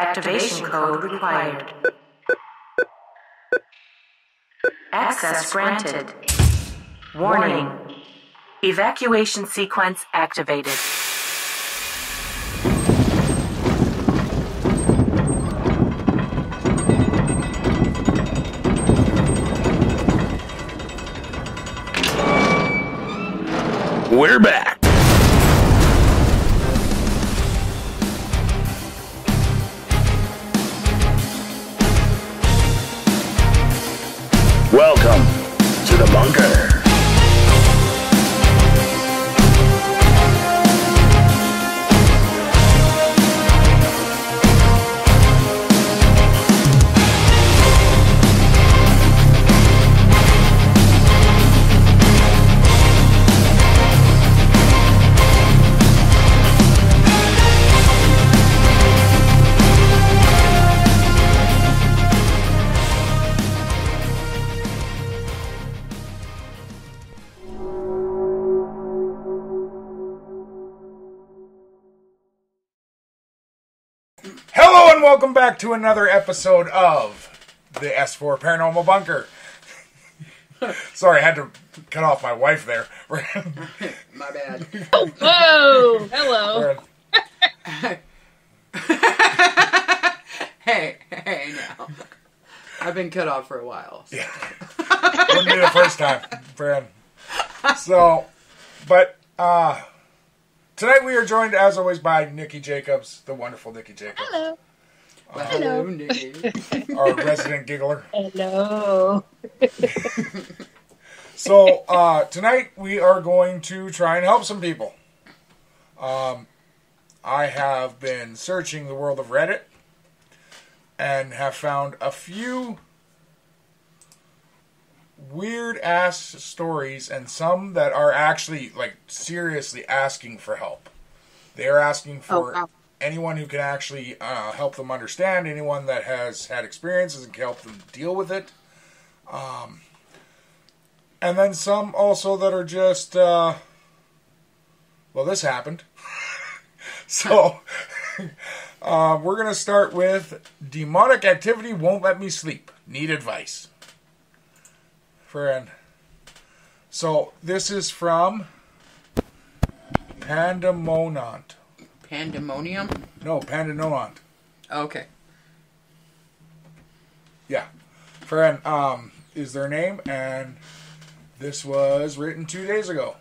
Activation code required. Access granted. Warning. Evacuation sequence activated. We're back. Welcome to the bunker. Hello and welcome back to another episode of the S-4 Paranormal Bunker. Sorry, I had to cut off my wife there. My bad. Whoa! Hello. Hey now. I've been cut off for a while. So. Yeah. Wouldn't be the first time, friend. So, but, tonight we are joined, as always, by Nikki Jacobs, the wonderful Nikki Jacobs. Hello. Hello, Nikki. Our resident giggler. Hello. So, tonight we are going to try and help some people. I have been searching the world of Reddit and have found a few weird-ass stories and some that are actually, like, seriously asking for help. They are asking for anyone who can actually help them understand, anyone that has had experiences and can help them deal with it. And then some also that are just, well, this happened. So, we're going to start with demonic activity won't let me sleep. Need advice. Friend. So, this is from Pandemonant. Pandemonium? No, Pandemonant. Okay. Yeah. Friend, is their name, and this was written 2 days ago.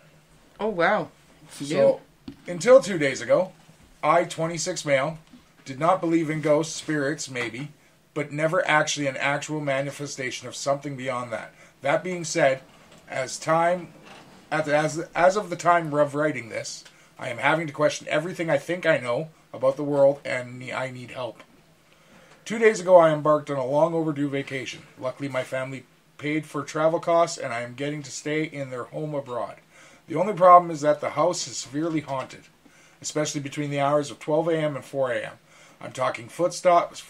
Oh, wow. So, until 2 days ago, I, 26 male, did not believe in ghosts, spirits, maybe, but never actually an actual manifestation of something beyond that. That being said, as of the time of writing this, I am having to question everything I think I know about the world, and I need help. 2 days ago, I embarked on a long overdue vacation. Luckily, my family paid for travel costs, and I am getting to stay in their home abroad. The only problem is that the house is severely haunted, especially between the hours of 12 a.m. and 4 a.m. I'm talking footsteps,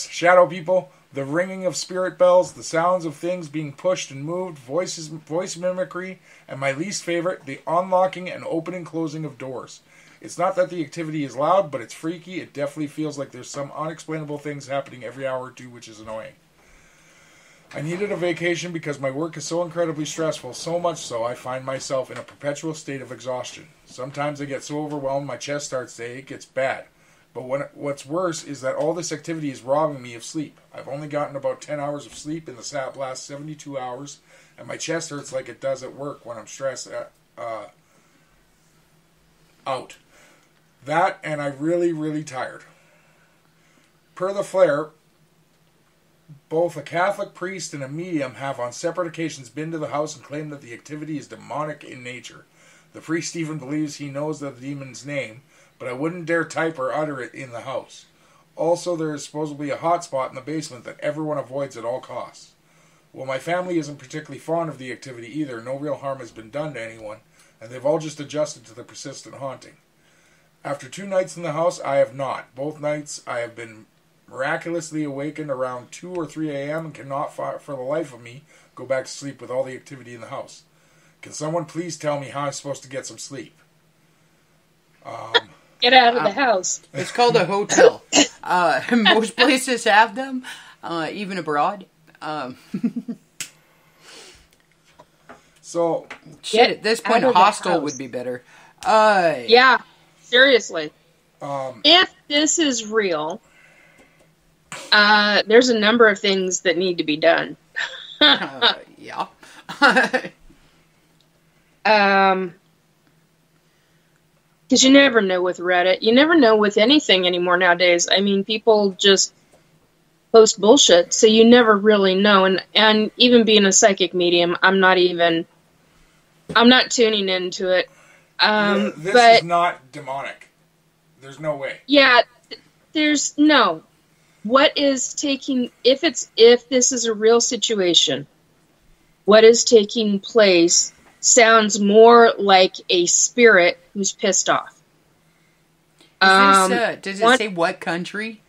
shadow people, the ringing of spirit bells, the sounds of things being pushed and moved, voice mimicry, and my least favorite, the unlocking and opening closing of doors. It's not that the activity is loud, but it's freaky. It definitely feels like there's some unexplainable things happening every hour or two, which is annoying. I needed a vacation because my work is so incredibly stressful, so much so I find myself in a perpetual state of exhaustion. Sometimes I get so overwhelmed my chest starts to ache, it's bad. But what's worse is that all this activity is robbing me of sleep. I've only gotten about 10 hours of sleep in the last 72 hours, and my chest hurts like it does at work when I'm stressed out. That, and I'm really, really tired. Per the flare, both a Catholic priest and a medium have on separate occasions been to the house and claimed that the activity is demonic in nature. The priest even believes he knows the demon's name, but I wouldn't dare type or utter it in the house. Also, there is supposedly a hot spot in the basement that everyone avoids at all costs. Well, my family isn't particularly fond of the activity either. No real harm has been done to anyone, and they've all just adjusted to the persistent haunting. After 2 nights in the house, I have not. Both nights, I have been miraculously awakened around 2 or 3 a.m. and cannot, for the life of me, go back to sleep with all the activity in the house. Can someone please tell me how I'm supposed to get some sleep? Get out of the house. It's called a hotel. Most places have them, even abroad. So, shit, at this point, a hostel would be better. Yeah, seriously. If this is real, there's a number of things that need to be done. Yeah. Because you never know with Reddit. You never know with anything anymore nowadays. I mean, people just post bullshit, so you never really know. And even being a psychic medium, I'm not tuning into it. this is not demonic. There's no way. Yeah, there's no. What is taking, if this is a real situation, what is taking place sounds more like a spirit who's pissed off. Does it say what country?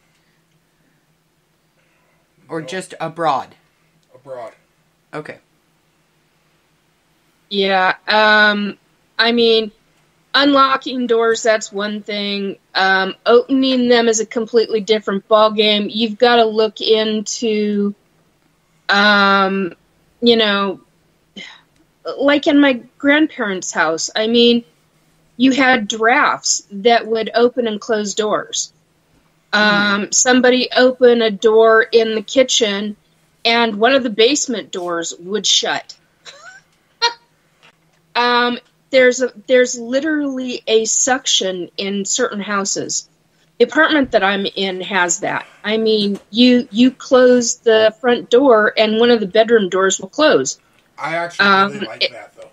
Or just abroad? Abroad. Okay. Yeah, I mean, unlocking doors, that's one thing. Opening them is a completely different ballgame. You've got to look into, you know, like in my grandparents' house, I mean, you had drafts that would open and close doors. Somebody opened a door in the kitchen, and one of the basement doors would shut. There's literally a suction in certain houses. The apartment that I'm in has that. I mean, you close the front door, and one of the bedroom doors will close. I actually really like that, though.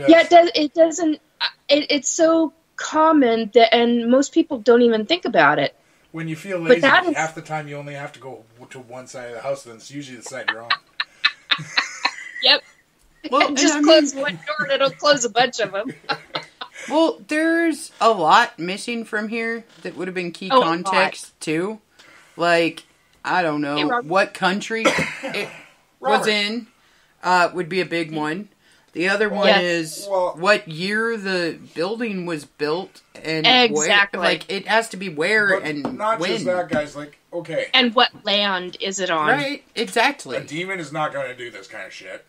Yeah, it doesn't. It's so common that, and most people don't even think about it. When you feel lazy, half the time you only have to go to one side of the house, then it's usually the side you're on. Yep. Well, just close one door and it'll close a bunch of them. Well, there's a lot missing from here that would have been key context, too. Like, I don't know, what country it was in would be a big one. The other one is what year the building was built and exactly. Where. Like, it has to be where and not when. Just that, guys. Like, okay. And what land is it on? Right, exactly. A demon is not going to do this kind of shit.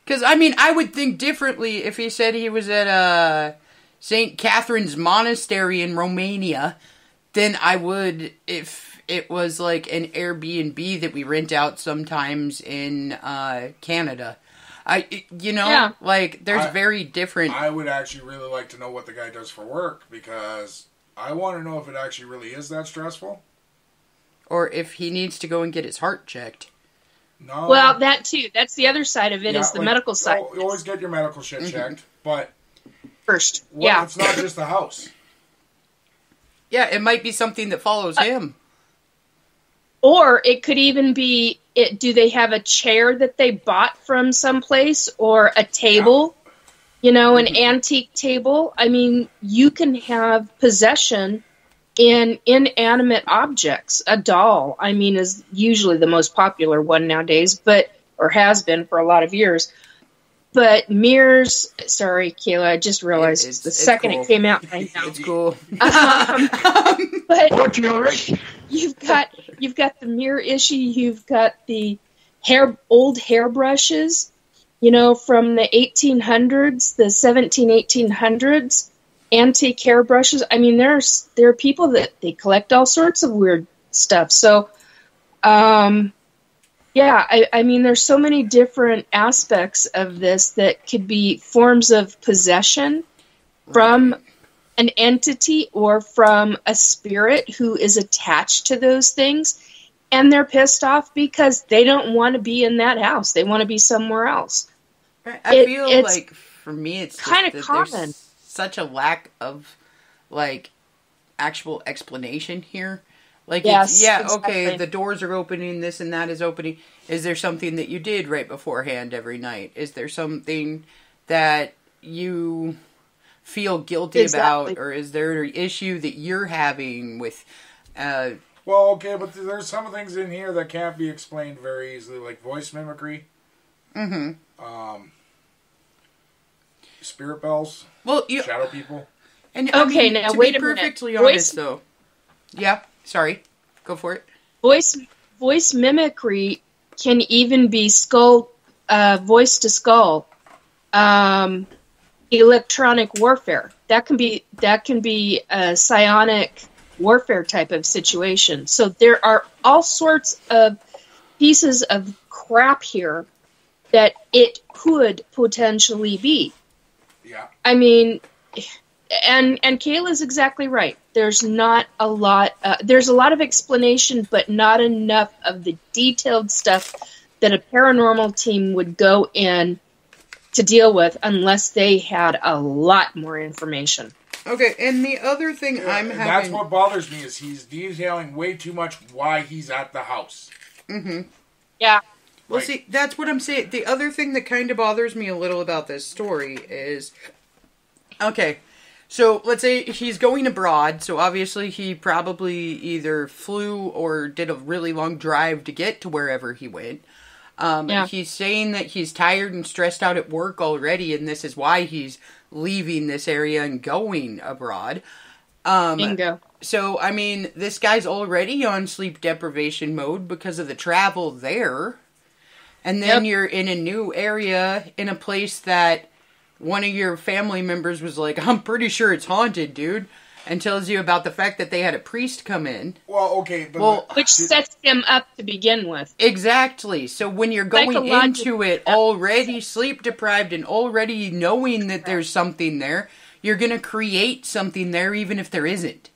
Because, I mean, I would think differently if he said he was at St. Catherine's Monastery in Romania than I would if it was like an Airbnb that we rent out sometimes in Canada. Like, there's very different... I would actually really like to know what the guy does for work, because I want to know if it actually really is that stressful. Or if he needs to go and get his heart checked. No. Well, that too. That's the other side of it, is the medical side. You always get your medical shit checked, but... First, it's not just the house. Yeah, it might be something that follows him. Or it could even be, do they have a chair that they bought from someplace, or a table, an antique table? I mean, you can have possession in inanimate objects. A doll, I mean, is usually the most popular one nowadays, or has been for a lot of years. But mirrors, sorry, Kayla, I just realized it's second cool. It came out. I know. It's cool. But you've got the mirror issue. You've got the old hairbrushes, from the 1800s, the 1800s. Antique hairbrushes. I mean, there are people that they collect all sorts of weird stuff. So, I mean, there's so many different aspects of this that could be forms of possession from an entity or from a spirit who is attached to those things, and they're pissed off because they don't want to be in that house. They want to be somewhere else. I feel like for me, it's kind of common. Such a lack of, like, actual explanation here. Like, okay, the doors are opening, this and that is opening. Is there something that you did right beforehand every night? Is there something that you feel guilty about? Or is there an issue that you're having with... Well, okay, but there's some things in here that can't be explained very easily, like voice mimicry. Mm-hmm. Spirit bells. Well, shadow people. And okay, now to wait be a minute. perfectly honest, though. Yeah, sorry. Go for it. Voice mimicry can even be voice to skull, electronic warfare. That can be a psionic warfare type of situation. So there are all sorts of pieces of crap here that it could potentially be. Yeah. I mean, and Kayla's exactly right. There's not a lot. There's a lot of explanation, but not enough of the detailed stuff that a paranormal team would go in to deal with unless they had a lot more information. Okay, and the other thing I'm having... That's what bothers me, is he's detailing way too much why he's at the house. Mm-hmm. Yeah. Well, see, that's what I'm saying. The other thing that kind of bothers me a little about this story is... Okay, so let's say he's going abroad, so obviously he probably either flew or did a really long drive to get to wherever he went. He's saying that he's tired and stressed out at work already, and this is why he's leaving this area and going abroad. Bingo. So, I mean, this guy's already on sleep deprivation mode because of the travel there. And then you're in a new area, in a place that one of your family members was like, I'm pretty sure it's haunted, dude. And tells you about the fact that they had a priest come in. Well, okay. But which sets him up to begin with. Exactly. So when you're going into it already sleep deprived and already knowing that there's something there, you're going to create something there even if there isn't.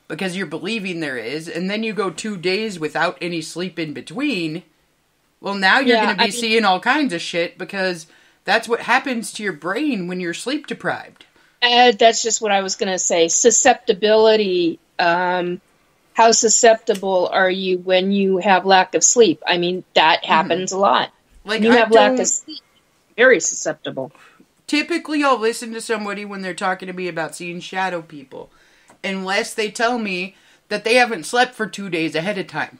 Because you're believing there is. And then you go 2 days without any sleep in between. Well, now you're going to be seeing all kinds of shit because that's what happens to your brain when you're sleep deprived. That's just what I was going to say. Susceptibility. How susceptible are you when you have lack of sleep? I mean, that happens a lot. Like, when you have lack of sleep, very susceptible. Typically, I'll listen to somebody when they're talking to me about seeing shadow people. Unless they tell me that they haven't slept for 2 days ahead of time.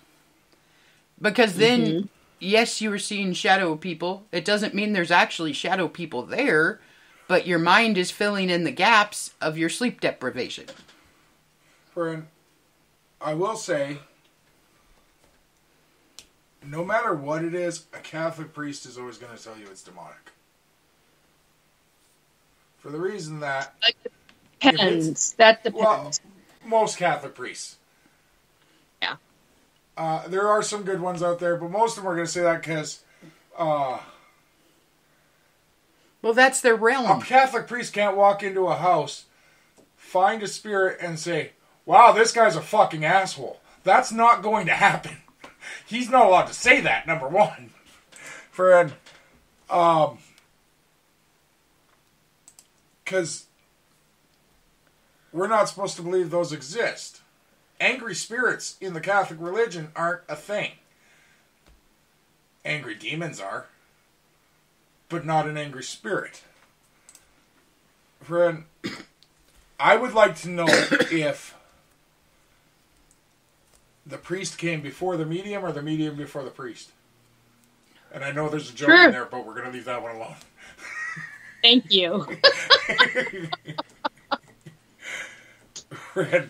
Because then, yes, you were seeing shadow people. It doesn't mean there's actually shadow people there. But your mind is filling in the gaps of your sleep deprivation. Friend, I will say, no matter what it is, a Catholic priest is always going to tell you it's demonic. For the reason that... Depends. That depends. Well, most Catholic priests. Yeah. There are some good ones out there, but most of them are going to say that because... well, that's their realm. A Catholic priest can't walk into a house, find a spirit, and say, wow, this guy's a fucking asshole. That's not going to happen. He's not allowed to say that, number one. Friend, because we're not supposed to believe those exist. Angry spirits in the Catholic religion aren't a thing. Angry demons are. But not an angry spirit. Friend, I would like to know if the priest came before the medium or the medium before the priest. And I know there's a joke in there, but we're going to leave that one alone. Thank you. Friend.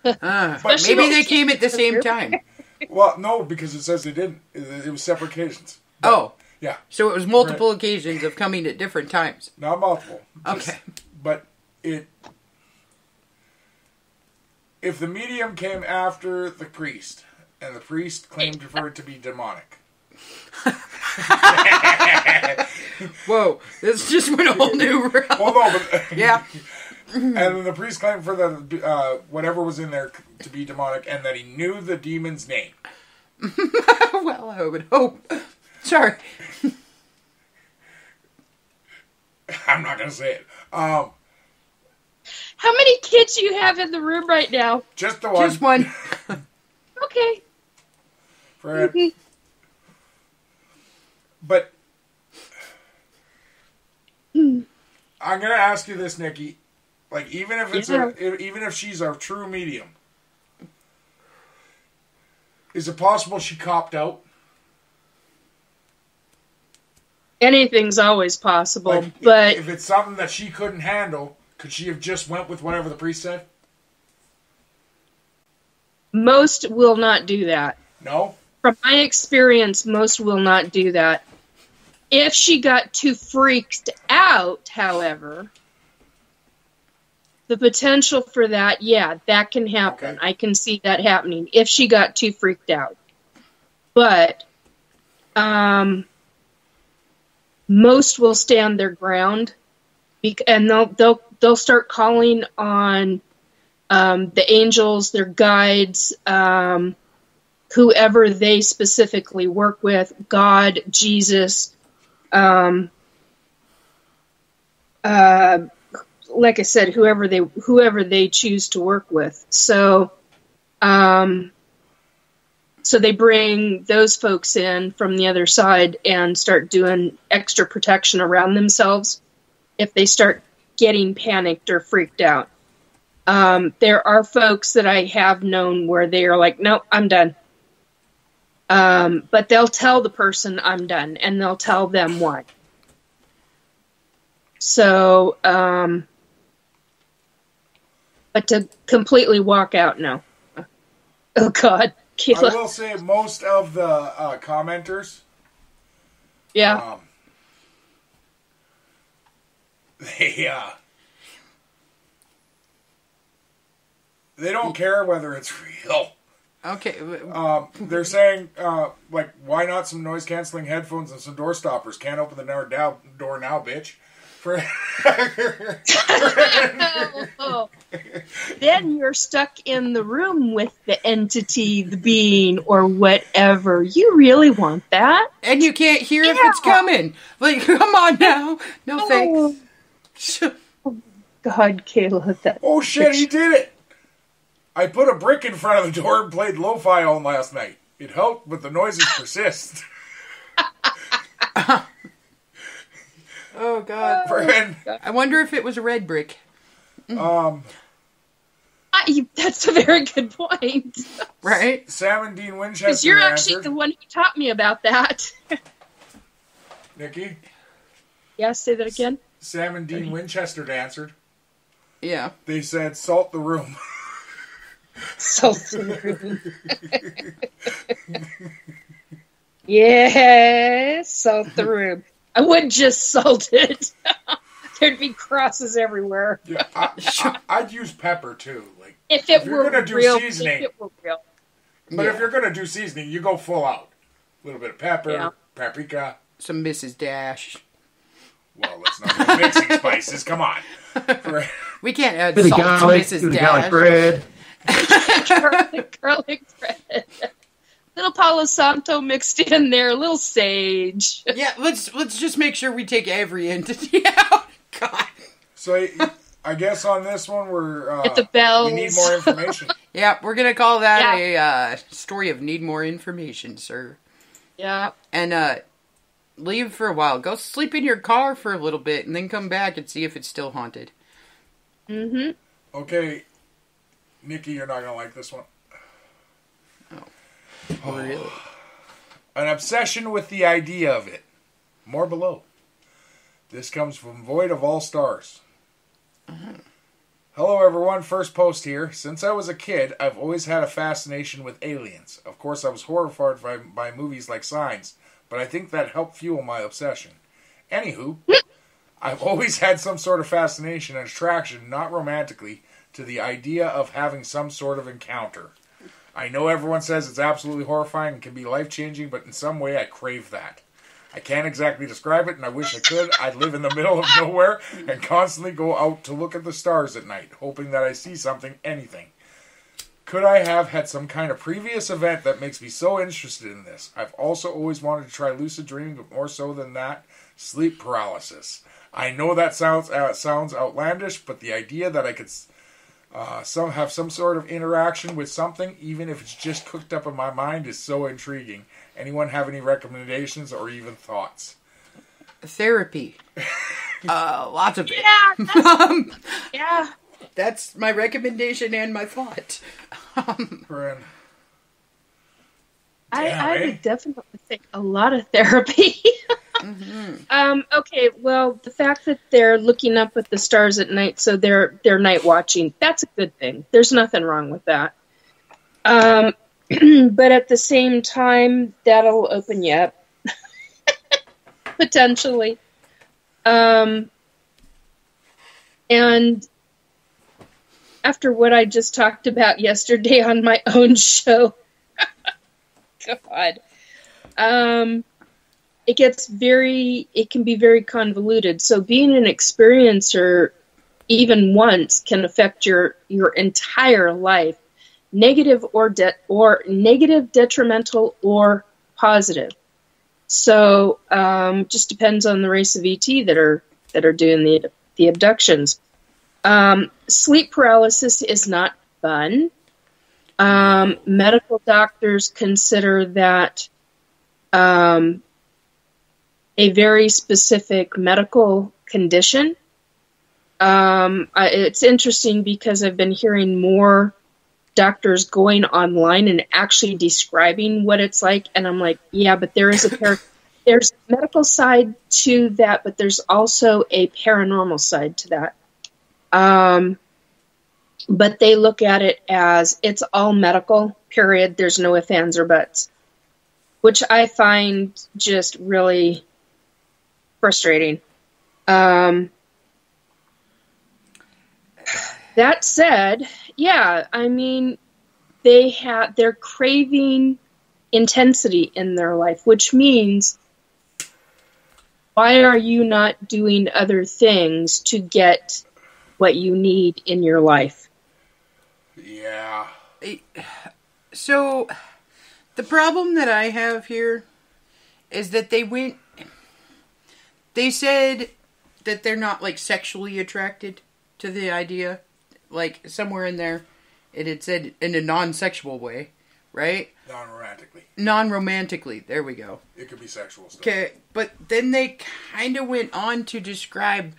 But maybe they came at the same time. Well, no, because it says they didn't. It was separate occasions. But, yeah. So it was multiple occasions of coming at different times. Not multiple. Okay. But if the medium came after the priest, and the priest claimed for it to be demonic. Whoa, this just went a whole new realm. Well, no, but... yeah. And then the priest claimed for the whatever was in there to be demonic, and that he knew the demon's name. Well, I would hope. Sorry. I'm not going to say it. How many kids do you have in the room right now? Just the one. Just one. Okay. Fred. But I'm going to ask you this, Nikki. Like, even if it's even if she's a true medium, is it possible she copped out? Anything's always possible, Like, but if it's something that she couldn't handle, Could she have just went with whatever the priest said? Most will not do that. No? From my experience, most will not do that. If she got too freaked out, however, the potential for that, yeah, that can happen. Okay. I can see that happening if she got too freaked out. But most will stand their ground, and they'll start calling on the angels, their guides, whoever they specifically work with, God, Jesus. Like I said, whoever they choose to work with. So they bring those folks in from the other side and start doing extra protection around themselves if they start getting panicked or freaked out. There are folks that I have known where they are like, nope, I'm done. But they'll tell the person I'm done, and they'll tell them why. So, but to completely walk out, no. Oh, God. Kayla. I will say most of the commenters, Yeah. They don't care whether it's real. Okay. They're saying, like, why not some noise-canceling headphones and some door stoppers? Can't open the door now, bitch. Then you're stuck in the room with the entity, the being, or whatever. You really want that? And you can't hear if it's coming. Like, come on now. No thanks. Oh, God, Kayla. That oh, shit, he did it! I put a brick in front of the door and played lo-fi on last night. It helped, but the noises persist. Oh, God. Friend. I wonder if it was a red brick. That's a very good point. Right? Sam and Dean Winchester Because you're actually answered. the one who taught me about that. Nikki? Yeah, say that again. Sam and Dean Winchester answered. Yeah. They said, salt the room. Salt the room. Yes, salt the room. I wouldn't just salt it. There'd be crosses everywhere. Yeah, I'd use pepper too. Like if you're gonna do real, seasoning, if it were real. But if you're gonna do seasoning, you go full out. A little bit of pepper, paprika, some Mrs. Dash. Well, let's not go mixing spices. Come on. We can't add Bit of salt garlic, to Mrs. bit of Dash. garlic bread. garlic bread. Little Palo Santo mixed in there, a little sage. Yeah, let's just make sure we take every entity out. God. So I guess on this one we're Get the bells. we need more information. Yeah, we're gonna call that a story of need more information, sir. Yeah. And leave for a while. Go sleep in your car for a little bit, and then come back and see if it's still haunted. Mm-hmm. Okay, Nikki, you're not gonna like this one. Oh, really? An obsession with the idea of it. More below. This comes from Void of All Stars. Hello everyone, first post here. Since I was a kid, I've always had a fascination with aliens. Of course, I was horrified by movies like Signs, but I think that helped fuel my obsession. Anywho, I've always had some sort of fascination and attraction, not romantically, to the idea of having some sort of encounter. I know everyone says it's absolutely horrifying and can be life-changing, but in some way I crave that. I can't exactly describe it, and I wish I could. I'd live in the middle of nowhere and constantly go out to look at the stars at night, hoping that I see something, anything. Could I have had some kind of previous event that makes me so interested in this? I've also always wanted to try lucid dreaming, but more so than that, sleep paralysis. I know that sounds outlandish, but the idea that I could have some sort of interaction with something, even if it's just cooked up in my mind, is so intriguing. Anyone have any recommendations or even thoughts? Therapy. Lots of it. Yeah. Yeah. That's my recommendation and my thought. I would definitely think a lot of therapy. Okay, well, the fact that they're looking up at the stars at night, so they're night watching, that's a good thing. There's nothing wrong with that. But at the same time, that'll open you up. Potentially. And after what I just talked about yesterday on my own show, God, it can be very convoluted. So being an experiencer, even once, can affect your entire life, negative or negative, detrimental, or positive. So just depends on the race of ET that are doing the abductions. Sleep paralysis is not fun. Medical doctors consider that a very specific medical condition. It's interesting because I've been hearing more doctors going online and actually describing what it's like, and I'm like, yeah, but there's a medical side to that, but there's also a paranormal side to that. But they look at it as it's all medical, period. There's no ifs, ands, or buts, which I find just really frustrating. That said, yeah, I mean, they're craving intensity in their life, which means, why are you not doing other things to get what you need in your life? Yeah. So, the problem that I have here is that they said that they're not, like, sexually attracted to the idea. Like, somewhere in there, it had said in a non-sexual way, right? Non-romantically. Non-romantically, there we go. It could be sexual stuff. Okay, but then they kind of went on to describe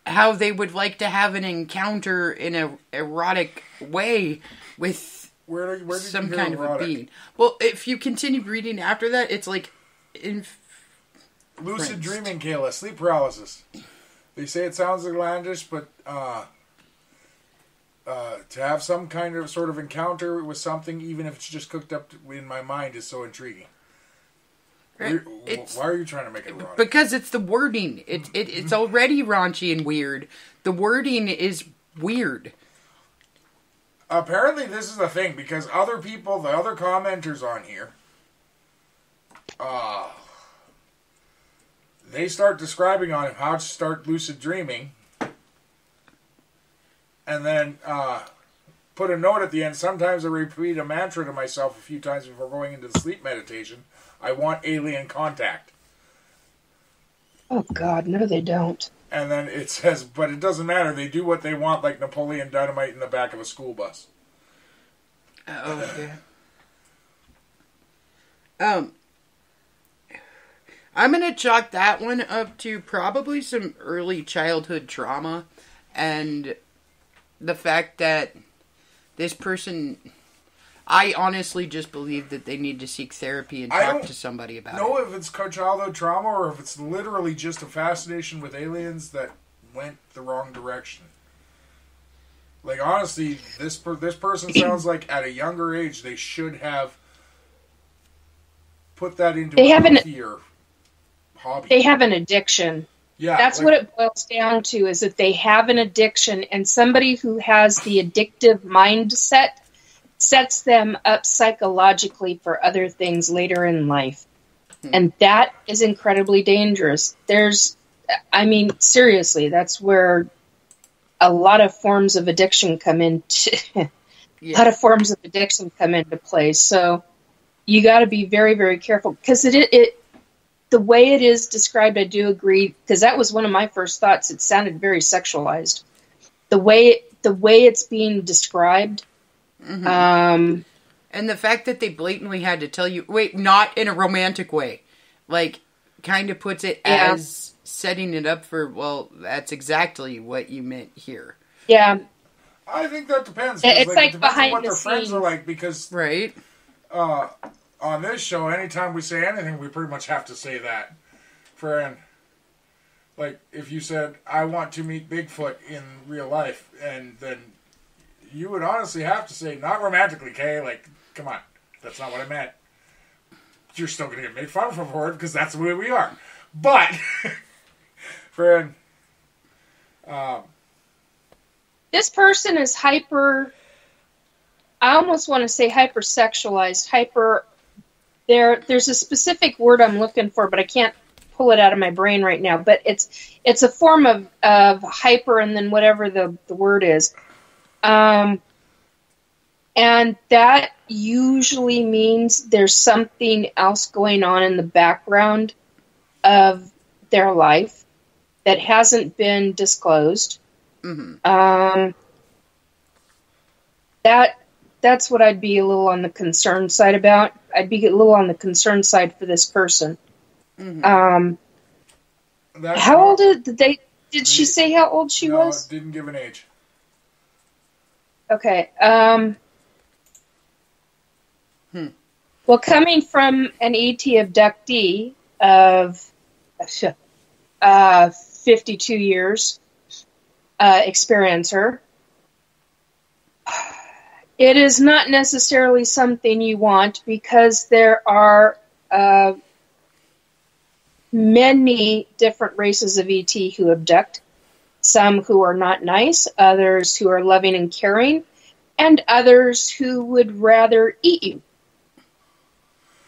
how they would like to have an encounter in a erotic way with where did some you hear kind erotic? of a being. Well, if you continue reading after that, it's like... Lucid dreaming, Kayla. Sleep paralysis. They say it sounds outlandish, but to have some kind of sort of encounter with something, even if it's just cooked up in my mind, is so intriguing. Right. Why are you trying to make it erotic? Because it's the wording. It's already raunchy and weird. The wording is weird. Apparently this is the thing, because other people, the other commenters on here, they start describing on him how to start lucid dreaming, and then put a note at the end. Sometimes I repeat a mantra to myself a few times before going into the sleep meditation. I want alien contact. Oh, God, no, they don't. And then it says, but it doesn't matter. They do what they want, like Napoleon Dynamite in the back of a school bus. Okay. I'm going to chalk that one up to probably some early childhood trauma and the fact that this person... I honestly just believe that they need to seek therapy and talk to somebody about it. I don't know if it's childhood trauma or if it's literally just a fascination with aliens that went the wrong direction. Like, honestly, this person sounds like at a younger age they should have put that into a healthier hobby. They have an addiction. Yeah, that's what it boils down to, is that they have an addiction, and somebody who has the addictive mindset sets them up psychologically for other things later in life. And that is incredibly dangerous. Seriously, that's where a lot of forms of addiction come into play. So you got to be very, very careful, because the way it is described, I do agree, because that was one of my first thoughts. It sounded very sexualized. The way it's being described. Mm-hmm. And the fact that they blatantly had to tell you, wait, not in a romantic way, like, kind of puts it as setting it up for, well, that's exactly what you meant here. Yeah. I think that depends. It's like it depends behind on what the their friends scenes. are like, because right. on this show, anytime we say anything, we pretty much have to say that. Friend, like, if you said, I want to meet Bigfoot in real life, and then you would honestly have to say, not romantically, Kay, like, come on, that's not what I meant. You're still going to get made fun of for it, because that's the way we are. But, friend, this person is hyper, I almost want to say hypersexualized, there's a specific word I'm looking for, but I can't pull it out of my brain right now. But it's a form of hyper and then whatever the word is. And that usually means there's something else going on in the background of their life that hasn't been disclosed. Mm-hmm. That's what I'd be a little on the concerned side about. I'd be a little on the concerned side for this person. Mm-hmm. How old did she say how old she was? No, didn't give an age. Okay. Well, coming from an ET abductee of 52 years experiencer, it is not necessarily something you want, because there are many different races of ET who abduct. Some who are not nice, others who are loving and caring, and others who would rather eat you.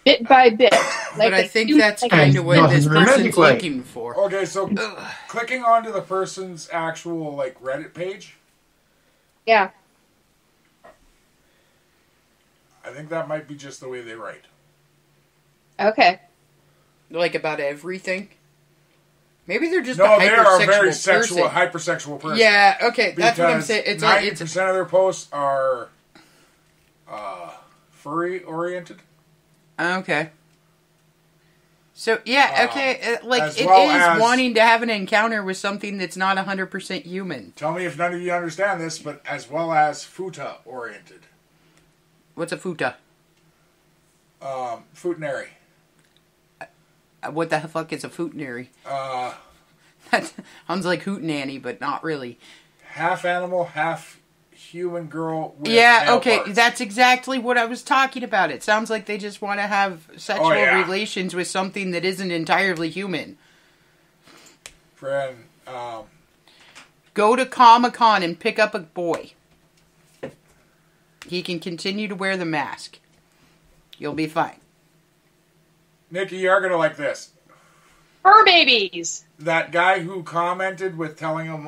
Bit by bit. But I think that's kind of what this person's looking for. Okay, so clicking onto the person's actual like Reddit page. Yeah. I think that might be just the way they write. Okay. Like about everything? Maybe they're just no, a hypersexual they are a very person. hypersexual person. Yeah, okay, that's what I'm saying. It's 90% of their posts are furry oriented. Okay. So, yeah, okay, like, it well is wanting to have an encounter with something that's not 100% human. Tell me if none of you understand this, but as well as futa oriented. What's a futa? Futanary. What the fuck is a futanary? That sounds like hootenanny, but not really. Half animal, half human girl with nail parts. That's exactly what I was talking about. It sounds like they just want to have sexual relations with something that isn't entirely human. Friend, go to Comic-Con and pick up a boy. He can continue to wear the mask. You'll be fine. Nikki, you're going to like this. Fur babies! That guy who commented with telling them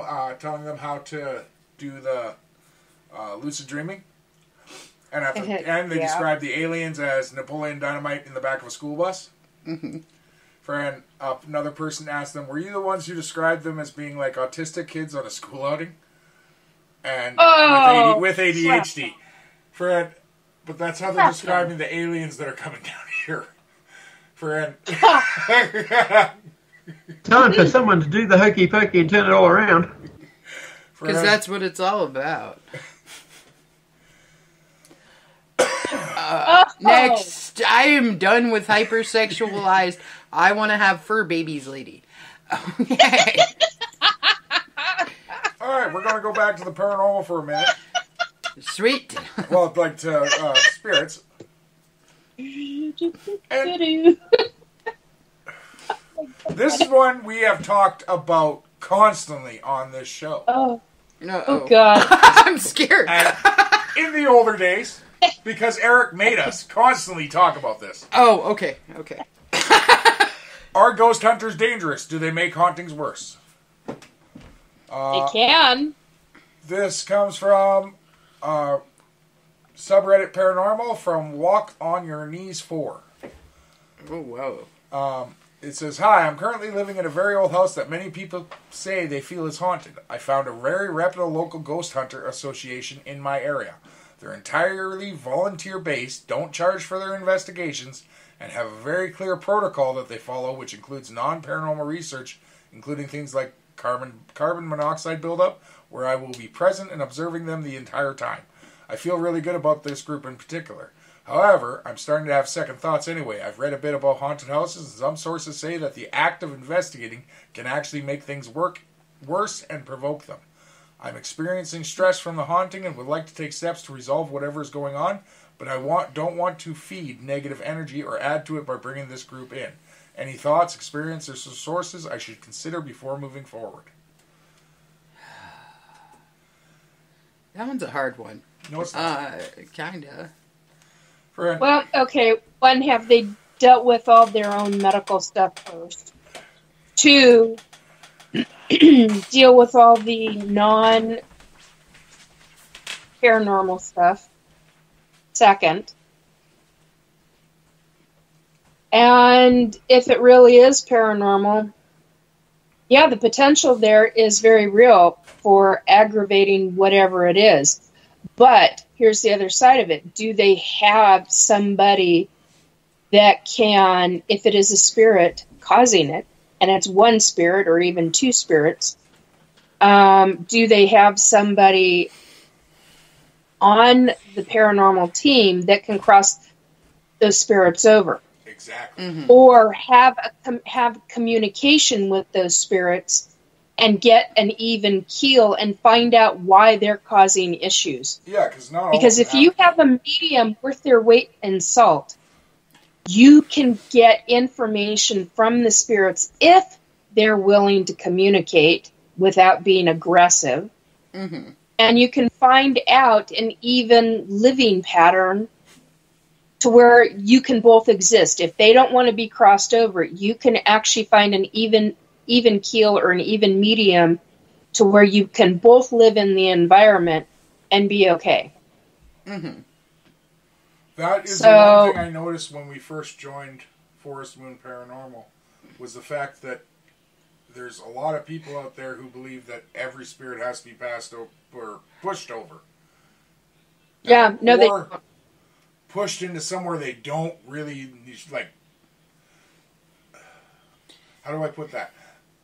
how to do the lucid dreaming. And at the end, they described the aliens as Napoleon Dynamite in the back of a school bus. Mm-hmm. Friend, another person asked them, were you the ones who described them as being like autistic kids on a school outing? And with ADHD. Friend, but that's how they're describing the aliens that are coming down here. Friend. Time for someone to do the hokey pokey and turn it all around. Because that's what it's all about. Next, I am done with hypersexualized. I want to have fur babies, lady. Okay. All right, we're going to go back to the paranormal for a minute. Sweet. Well, like to spirits. And this is one we have talked about constantly on this show. Oh God. I'm scared. And in the older days, because Eric made us constantly talk about this. Oh, okay. Are ghost hunters dangerous? Do they make hauntings worse? They can. This comes from subreddit Paranormal from Walk on Your Knees 4. Oh, wow. It says, hi, I'm currently living in a very old house that many people say they feel is haunted. I found a very reputable local ghost hunter association in my area. They're entirely volunteer-based, don't charge for their investigations, and have a very clear protocol that they follow, which includes non-paranormal research, including things like carbon monoxide buildup, where I will be present and observing them the entire time. I feel really good about this group in particular. However, I'm starting to have second thoughts anyway. I've read a bit about haunted houses, and some sources say that the act of investigating can actually make things worse and provoke them. I'm experiencing stress from the haunting and would like to take steps to resolve whatever is going on, but I don't want to feed negative energy or add to it by bringing this group in. Any thoughts, experiences, or sources I should consider before moving forward? That one's a hard one. No, it's not. Kinda. Well, okay. One, have they dealt with all their own medical stuff first? Two, deal with all the non-paranormal stuff. Second. And if it really is paranormal, yeah, the potential there is very real for aggravating whatever it is. But here's the other side of it. Do they have somebody that can, if it is a spirit causing it, and it's one spirit or even two spirits, do they have somebody on the paranormal team that can cross those spirits over? Exactly. Mm-hmm. Or have communication with those spirits and get an even keel and find out why they're causing issues. Yeah, because if you have a medium worth their weight in salt, you can get information from the spirits if they're willing to communicate without being aggressive. Mm-hmm. And you can find out an even living pattern to where you can both exist. If they don't want to be crossed over, you can actually find an even keel or an even medium to where you can both live in the environment and be okay. Mm-hmm. That is the one thing I noticed when we first joined Forest Moon Paranormal, was the fact that there's a lot of people out there who believe that every spirit has to be passed over or pushed over. Yeah, no, they pushed into somewhere they don't really, like, how do I put that?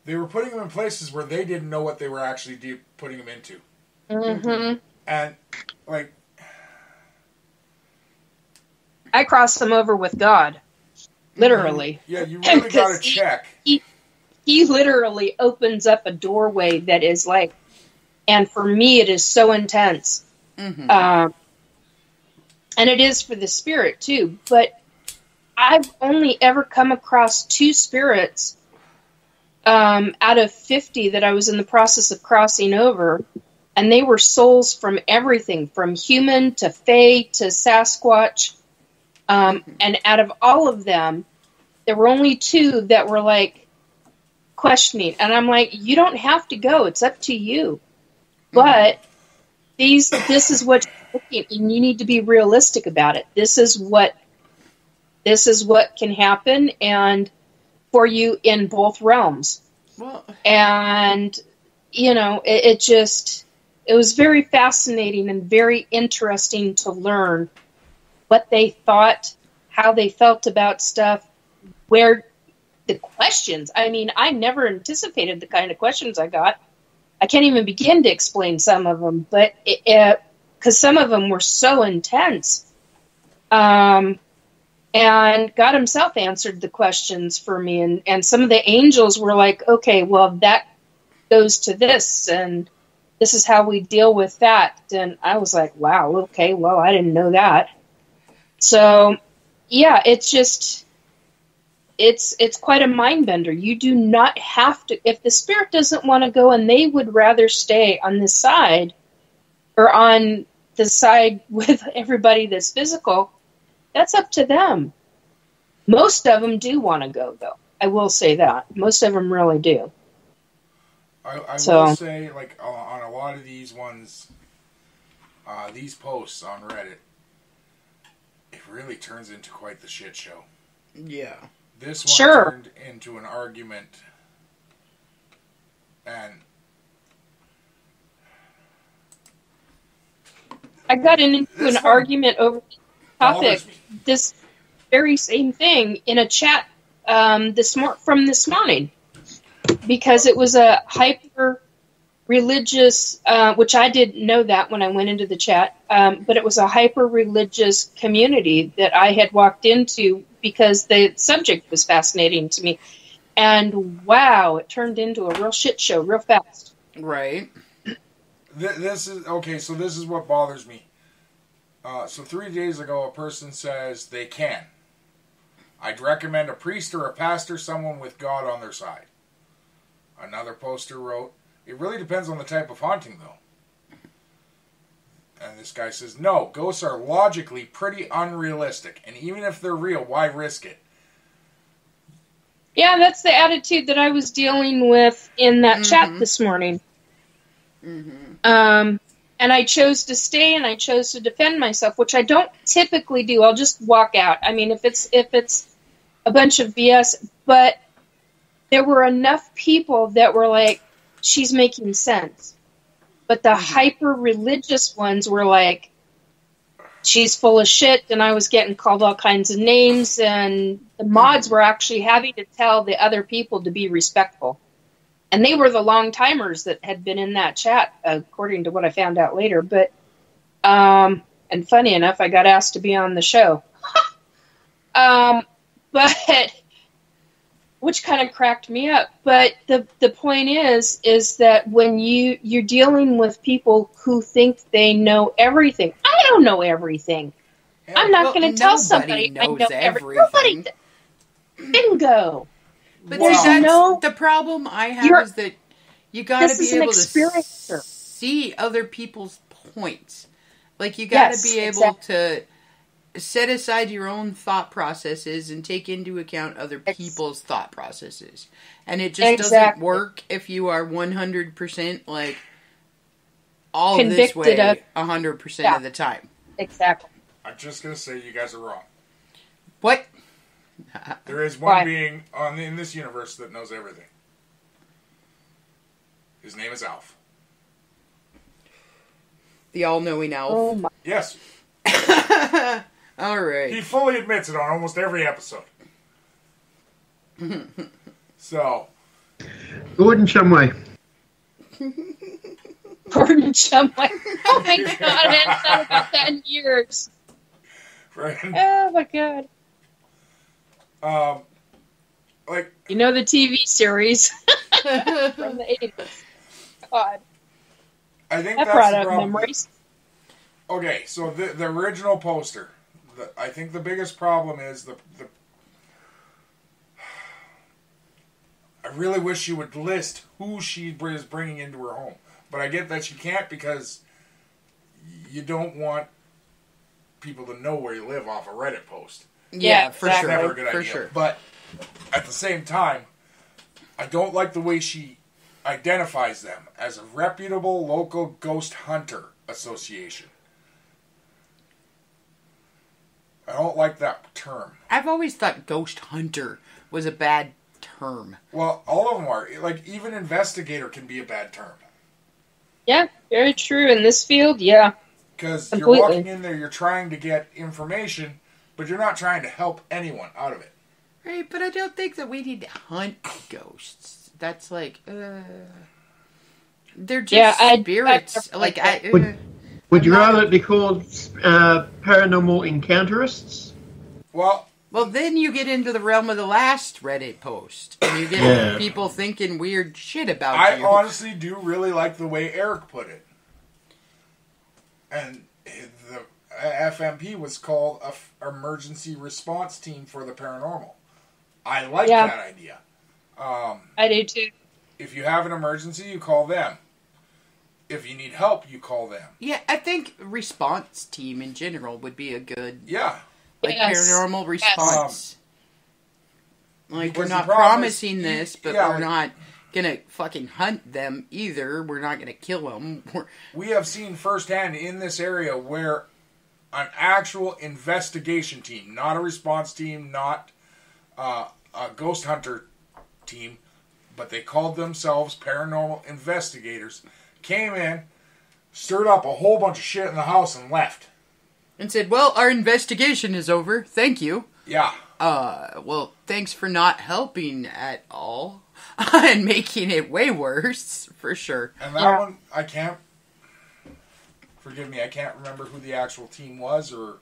They were putting them in places where they didn't know what they were actually putting them into. Mm-hmm. And, like, I crossed them over with God. Literally. Yeah, you really got to check. He literally opens up a doorway that is like, and for me it is so intense. Mm-hmm. And it is for the spirit too. But I've only ever come across 2 spirits out of 50 that I was in the process of crossing over. And they were souls from everything, from human to fae to Sasquatch. And out of all of them, there were only 2 that were like questioning. And I'm like, you don't have to go. It's up to you. But this is what you're looking, and you need to be realistic about it. This is what can happen, and for you in both realms. Well, and it was very fascinating and very interesting to learn what they thought, how they felt about stuff, where the questions. I mean, I never anticipated the kind of questions I got. I can't even begin to explain some of them, but because some of them were so intense. And God himself answered the questions for me. And some of the angels were like, okay, well, that goes to this, and this is how we deal with that. And I was like, wow, okay, well, I didn't know that. So, yeah, it's quite a mind bender. You do not have to, if the spirit doesn't want to go and they would rather stay on this side or on the side with everybody that's physical, that's up to them. Most of them do want to go, though. I will say that. Most of them really do. I will say, like, on a lot of these ones, these posts on Reddit, it really turns into quite the shit show. Yeah. This one turned into an argument, and I got into an argument over the topic, this very same thing, in a chat from this morning, because it was a hyper religious, which I didn't know that when I went into the chat, but it was a hyper-religious community that I had walked into because the subject was fascinating to me. And wow, it turned into a real shit show real fast. Right. This is okay. So this is what bothers me. So 3 days ago, a person says they can. I'd recommend a priest or a pastor, someone with God on their side. Another poster wrote, it really depends on the type of haunting, though. And this guy says, no, ghosts are logically pretty unrealistic. And even if they're real, why risk it? Yeah, that's the attitude that I was dealing with in that chat this morning. And I chose to stay and I chose to defend myself, which I don't typically do. I'll just walk out. I mean, if it's a bunch of BS, but there were enough people that were like, she's making sense. But the hyper-religious ones were like, she's full of shit, and I was getting called all kinds of names, and the mods were actually having to tell the other people to be respectful. And they were the long-timers that had been in that chat, according to what I found out later. But, and funny enough, I got asked to be on the show. But, which kind of cracked me up. But the point is that when you're dealing with people who think they know everything, I don't know everything. I'm not going to tell somebody I know everything. Nobody. Bingo. But that's the problem I have is that you got to be able to see other people's points. Like, you got to be able to set aside your own thought processes and take into account other people's thought processes. And it just doesn't work if you are 100% like all this way 100% of the time. Exactly. I'm just going to say you guys are wrong. What? There is one being in this universe that knows everything. His name is Alf. The all-knowing Alf? Oh my. Yes. All right. He fully admits it on almost every episode. So. Gordon Shumway. Gordon Shumway. Oh my God, I hadn't thought about that in years. Right. Oh my God. Like, you know, the TV series from the 80s. God. I think that that's brought the up problem. Memories. Okay, so the original poster. I think the biggest problem is the. I really wish she would list who she is bringing into her home, but I get that she can't because you don't want people to know where you live off a Reddit post. Yeah, for That's sure. never a good idea. For sure. But at the same time, I don't like the way she identifies them as a reputable local ghost hunter association. I don't like that term. I've always thought ghost hunter was a bad term. Well, all of them are. Like, even investigator can be a bad term. Yeah, very true. In this field, yeah. Because you're walking in there, you're trying to get information, but you're not trying to help anyone out of it. Right, but I don't think that we need to hunt ghosts. That's like, they're just spirits. Would you rather it be called paranormal encounterists? Well, then you get into the realm of the last Reddit post, and you get people thinking weird shit about you. I honestly do really like the way Eric put it. And the FMP was called a emergency response team for the paranormal. I like that idea. I do too. If you have an emergency, you call them. If you need help, you call them. Yeah, I think response team in general would be a good... Yeah. Like paranormal response. Like, we're not promising this, but we're not gonna fucking hunt them either. We're not gonna kill them. We have seen firsthand in this area where an actual investigation team, not a response team, not a ghost hunter team, but they called themselves paranormal investigators, came in, stirred up a whole bunch of shit in the house and left. And said, well, our investigation is over. Thank you. Yeah. Well, thanks for not helping at all and making it way worse, for sure. And that one, I can't, forgive me, I can't remember who the actual team was, or,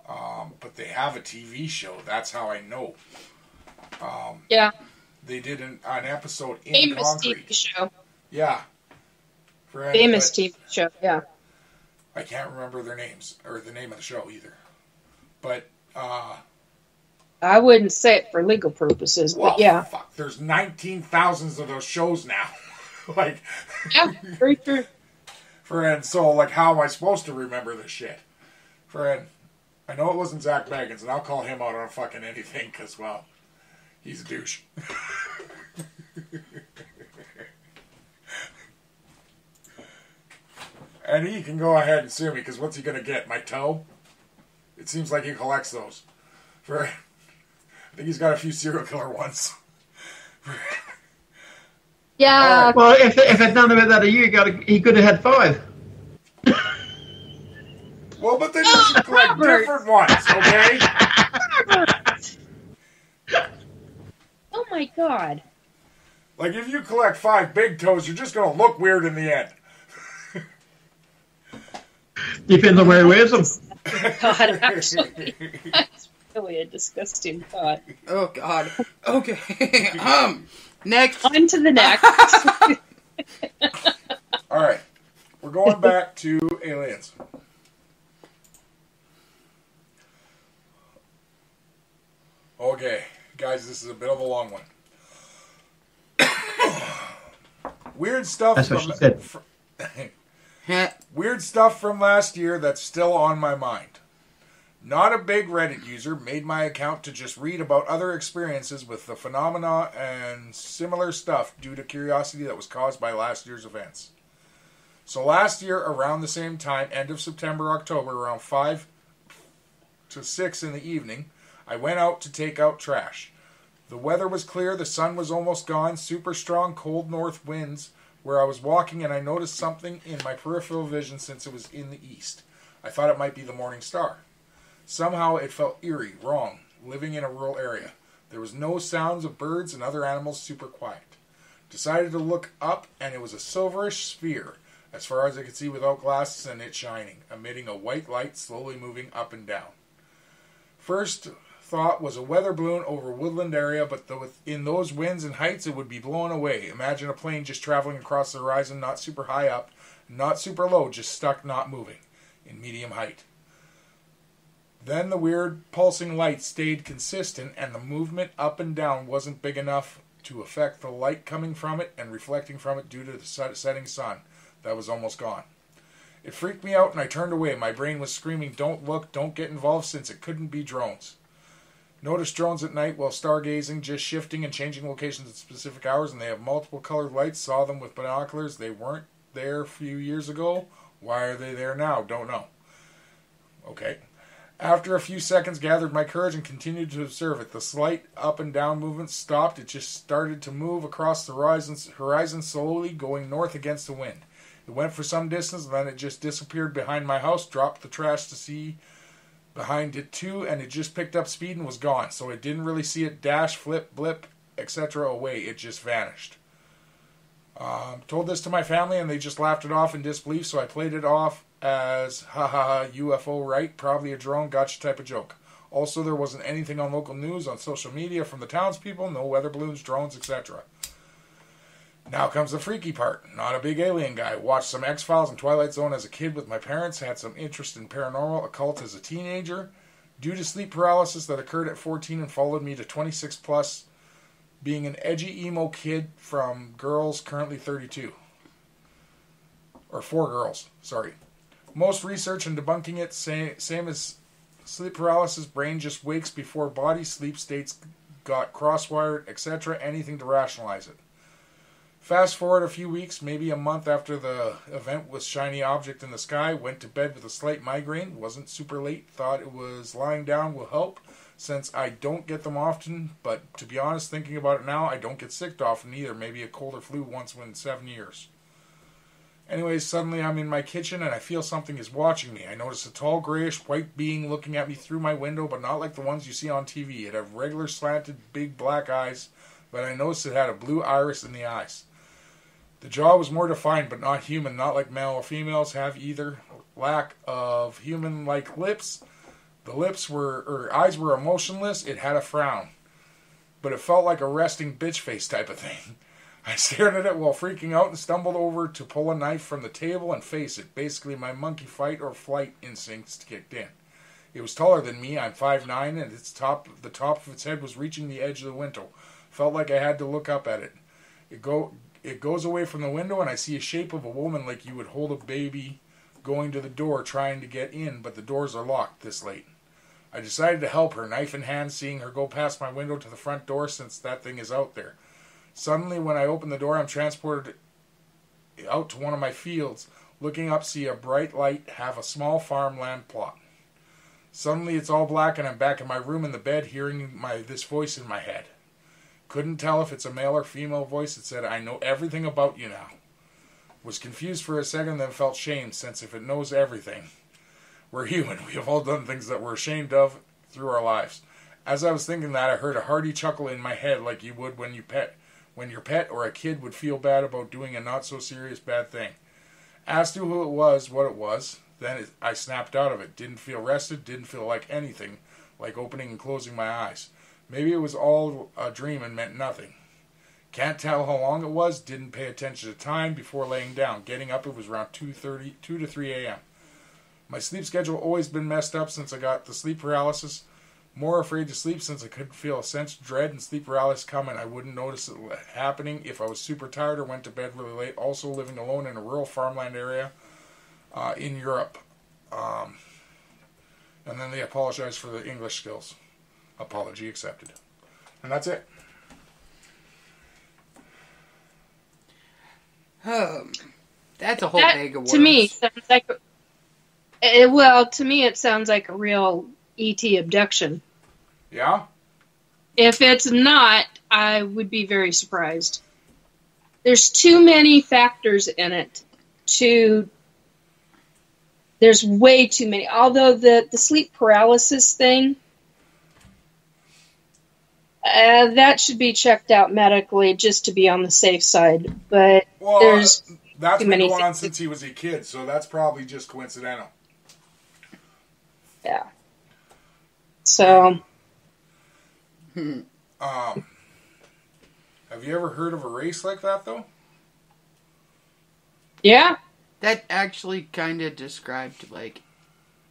but they have a TV show. That's how I know. Yeah. They did an episode in Famous concrete. TV show. Yeah. Famous TV show, yeah. I can't remember their names, or the name of the show either. But, I wouldn't say it for legal purposes, but yeah. Fuck, there's 19,000 of those shows now. Like, yeah, very true. Friend, so, like, how am I supposed to remember this shit? Friend, I know it wasn't Zach Baggins, and I'll call him out on fucking anything, because, well, he's a douche. And he can go ahead and sue me, because what's he going to get? My toe? It seems like he collects those. I think he's got a few serial killer ones. Yeah. Right. Well, if I'd known about that a year ago, he could have had 5. Well, but then you should collect different ones, okay? Oh my God. Like, if you collect 5 big toes, you're just going to look weird in the end. Depends on where he wears them. God, actually. That's really a disgusting thought. Oh, God. Okay. Next. On to the next. All right. We're going back to aliens. Okay. Guys, this is a bit of a long one. Weird stuff. That's what she said. Weird stuff from last year that's still on my mind. Not a big Reddit user, made my account to just read about other experiences with the phenomena and similar stuff due to curiosity that was caused by last year's events. So last year, around the same time, end of September, October, around 5 to 6 in the evening, I went out to take out trash. The weather was clear, the sun was almost gone, super strong cold north winds where I was walking, and I noticed something in my peripheral vision since it was in the east. I thought it might be the morning star. Somehow it felt eerie, wrong, living in a rural area. There was no sounds of birds and other animals, super quiet. Decided to look up, and it was a silverish sphere, as far as I could see without glasses, and it shining, emitting a white light slowly moving up and down. First thought was a weather balloon over a woodland area, but in those winds and heights it would be blown away. Imagine a plane just traveling across the horizon, not super high up, not super low, just stuck, not moving, in medium height. Then the weird pulsing light stayed consistent, and the movement up and down wasn't big enough to affect the light coming from it and reflecting from it due to the setting sun that was almost gone. It freaked me out, and I turned away. My brain was screaming, don't look, don't get involved, since it couldn't be drones. Noticed drones at night while stargazing, just shifting and changing locations at specific hours, and they have multiple colored lights. Saw them with binoculars. They weren't there a few years ago. Why are they there now? Don't know. Okay. After a few seconds, gathered my courage and continued to observe it. The slight up and down movement stopped. It just started to move across the horizon slowly, going north against the wind. It went for some distance, and then it just disappeared behind my house, dropped the trash to see behind it too, and it just picked up speed and was gone. So I didn't really see it dash, flip, blip, etc. away. It just vanished. Told this to my family, and they just laughed it off in disbelief, so I played it off as, ha ha ha, UFO, right? Probably a drone, gotcha type of joke. Also, there wasn't anything on local news, on social media from the townspeople, no weather balloons, drones, etc. Now comes the freaky part. Not a big alien guy. Watched some X-Files and Twilight Zone as a kid with my parents. Had some interest in paranormal occult as a teenager. Due to sleep paralysis that occurred at 14 and followed me to 26 plus. Being an edgy emo kid from girls, currently 32. Or 4 girls, sorry. Most research and debunking it, same as sleep paralysis, brain just wakes before body, sleep states got crosswired, etc. Anything to rationalize it. Fast forward a few weeks, maybe a month after the event with shiny object in the sky, went to bed with a slight migraine, wasn't super late, thought it was lying down will help, since I don't get them often, but to be honest, thinking about it now, I don't get sick often either, maybe a cold or flu once in 7 years. Anyways, suddenly I'm in my kitchen and I feel something is watching me. I notice a tall, grayish, white being looking at me through my window, but not like the ones you see on TV. It had regular, slanted, big black eyes, but I noticed it had a blue iris in the eyes. The jaw was more defined, but not human, not like male or females have either. Lack of human-like lips. The eyes were emotionless. It had a frown, but it felt like a resting bitch face type of thing. I stared at it while freaking out and stumbled over to pull a knife from the table and face it. Basically, my monkey fight or flight instincts kicked in. It was taller than me. I'm 5'9", and the top of its head was reaching the edge of the window. Felt like I had to look up at it. It goes away from the window, and I see a shape of a woman like you would hold a baby going to the door trying to get in, but the doors are locked this late. I decided to help her, knife in hand, seeing her go past my window to the front door since that thing is out there. Suddenly, when I open the door, I'm transported out to one of my fields. Looking up, see a bright light have a small farmland plot. Suddenly, it's all black, and I'm back in my room in the bed, hearing this voice in my head. Couldn't tell if it's a male or female voice. It said, "I know everything about you now." Was confused for a second, then felt shame, since if it knows everything, we're human. We have all done things that we're ashamed of through our lives. As I was thinking that, I heard a hearty chuckle in my head, like you would when your pet or a kid would feel bad about doing a not-so-serious bad thing. Asked who it was, what it was. Then I snapped out of it. Didn't feel rested, didn't feel like anything, like opening and closing my eyes. Maybe it was all a dream and meant nothing. Can't tell how long it was, didn't pay attention to time before laying down. Getting up, it was around 2 to 3 a.m. My sleep schedule always been messed up since I got the sleep paralysis. More afraid to sleep since I could feel a sense of dread and sleep paralysis coming. I wouldn't notice it happening if I was super tired or went to bed really late. Also living alone in a rural farmland area in Europe. And then they apologized for the English skills. Apology accepted. And that's it. That's a whole bag of words. To me, sounds like it sounds like a real ET abduction. Yeah? If it's not, I would be very surprised. There's too many factors in it. There's way too many. Although the sleep paralysis thing, that should be checked out medically just to be on the safe side. But there's that's too been many going on things. since he was a kid, so that's probably just coincidental. Yeah. So. Have you ever heard of a race like that, though? Yeah. That actually kind of described, like,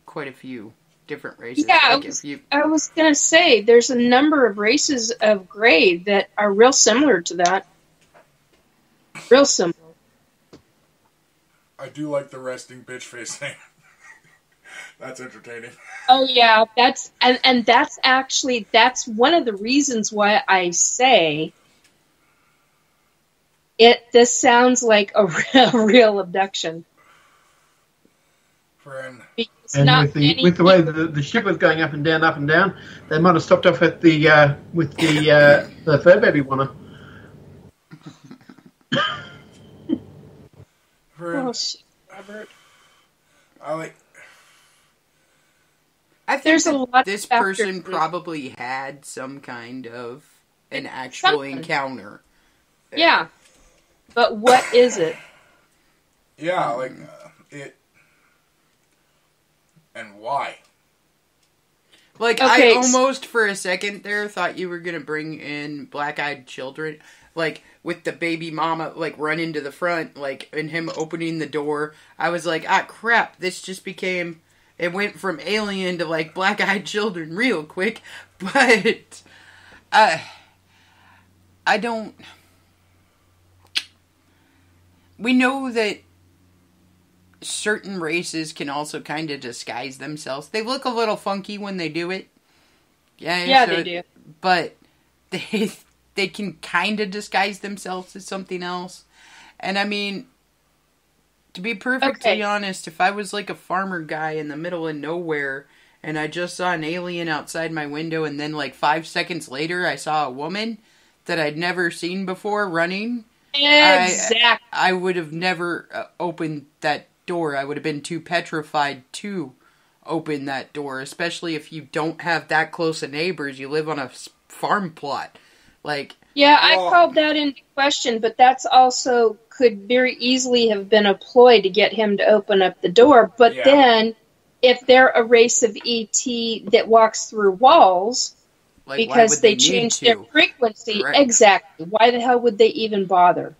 quite a few different races. Yeah, Like I was going to say, there's a number of races of gray that are real similar to that. Real similar. I do like the resting bitch face thing. That's entertaining. Oh yeah, that's one of the reasons why I say this sounds like a real abduction. Friend. And with the way the ship was going up and down, they might have stopped off at the fur baby wanna. Oh shit, Robert. I think there's a lot this of person factors. probably had some kind of an actual encounter. Yeah, but what is it? Yeah, it. And why? Like, Okay. I almost for a second there thought you were going to bring in black-eyed children. Like, with the baby mama, like, running to the front, like, and him opening the door. I was like, crap, this just became... It went from Alien to, like, black-eyed children real quick. But, I don't... We know that certain races can also kind of disguise themselves. They look a little funky when they do it. Yeah, they do. But they can kind of disguise themselves as something else. And I mean, to be perfectly honest, if I was like a farmer guy in the middle of nowhere and I just saw an alien outside my window and then like 5 seconds later I saw a woman that I'd never seen before running, Exactly. I would have never opened that door. I would have been too petrified to open that door, especially if you don't have that close of neighbors. You live on a farm plot. Yeah, I called that into question, but that's also could very easily have been a ploy to get him to open up the door. But then, if they're a race of ET that walks through walls, because they changed their frequency, exactly. Why the hell would they even bother?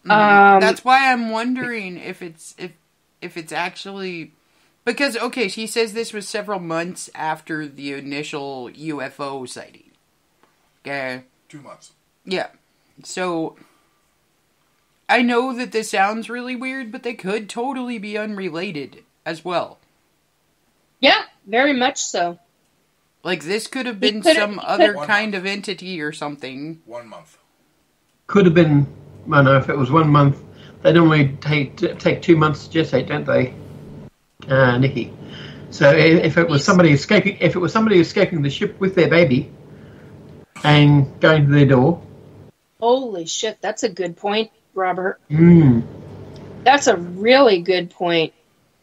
That's why I'm wondering if it's actually because she says this was several months after the initial UFO sighting. Okay, 2 months. Yeah, so I know that this sounds really weird, but they could totally be unrelated as well. Yeah, very much so. This could have been some other kind of entity or something. 1 month. Could have been. Well, no, if it was 1 month, they normally take 2 months to gestate, don't they, Nikki? So if it was somebody escaping, the ship with their baby and going to their door. Holy shit, that's a good point, Robert. Mm. That's a really good point.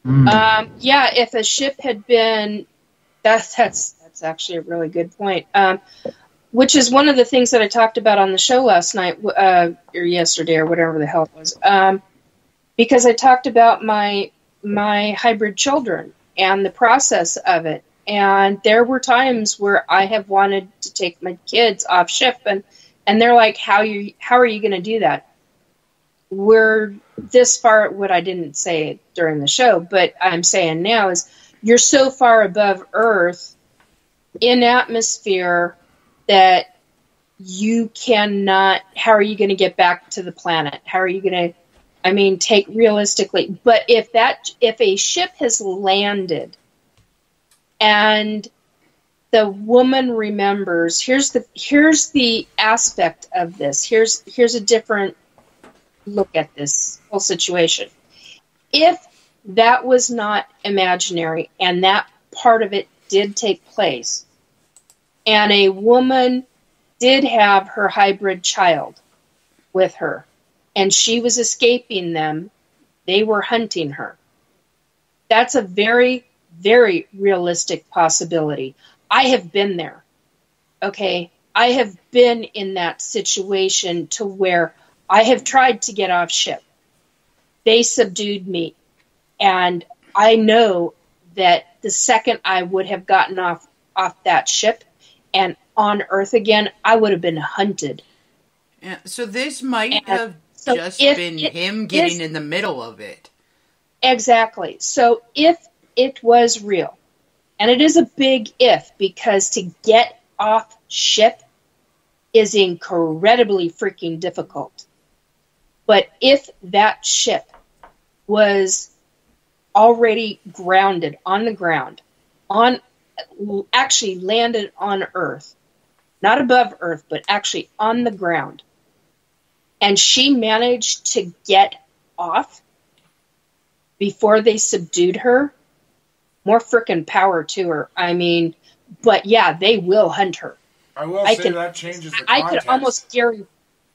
Mm. Yeah, if a ship had been, that's actually a really good point. Which is one of the things that I talked about on the show last night, or yesterday, or whatever the hell it was. Because I talked about my hybrid children and the process of it. And there were times where I have wanted to take my kids off ship, and they're like, how are you going to do that? We're this far, what I didn't say during the show, but I'm saying now is you're so far above Earth in atmosphere that you cannot, how are you going to get back to the planet? How are you going to, take realistically, but if a ship has landed and the woman remembers, here's the aspect of this. Here's a different look at this whole situation. If that was not imaginary and that part of it did take place, and a woman did have her hybrid child with her, and she was escaping them, they were hunting her. That's a very, very realistic possibility. I have been there. Okay? I have been in that situation to where I have tried to get off ship. They subdued me. And I know that the second I would have gotten off that ship and on Earth again, I would have been hunted. Yeah, so this might have just been him getting in the middle of it. Exactly. So if it was real, and it is a big if, because to get off ship is incredibly freaking difficult. But if that ship was already grounded on the ground, actually landed on Earth, not above Earth, but actually on the ground, and she managed to get off before they subdued her, more frickin' power to her. But yeah, they will hunt her. I will say that changes the context.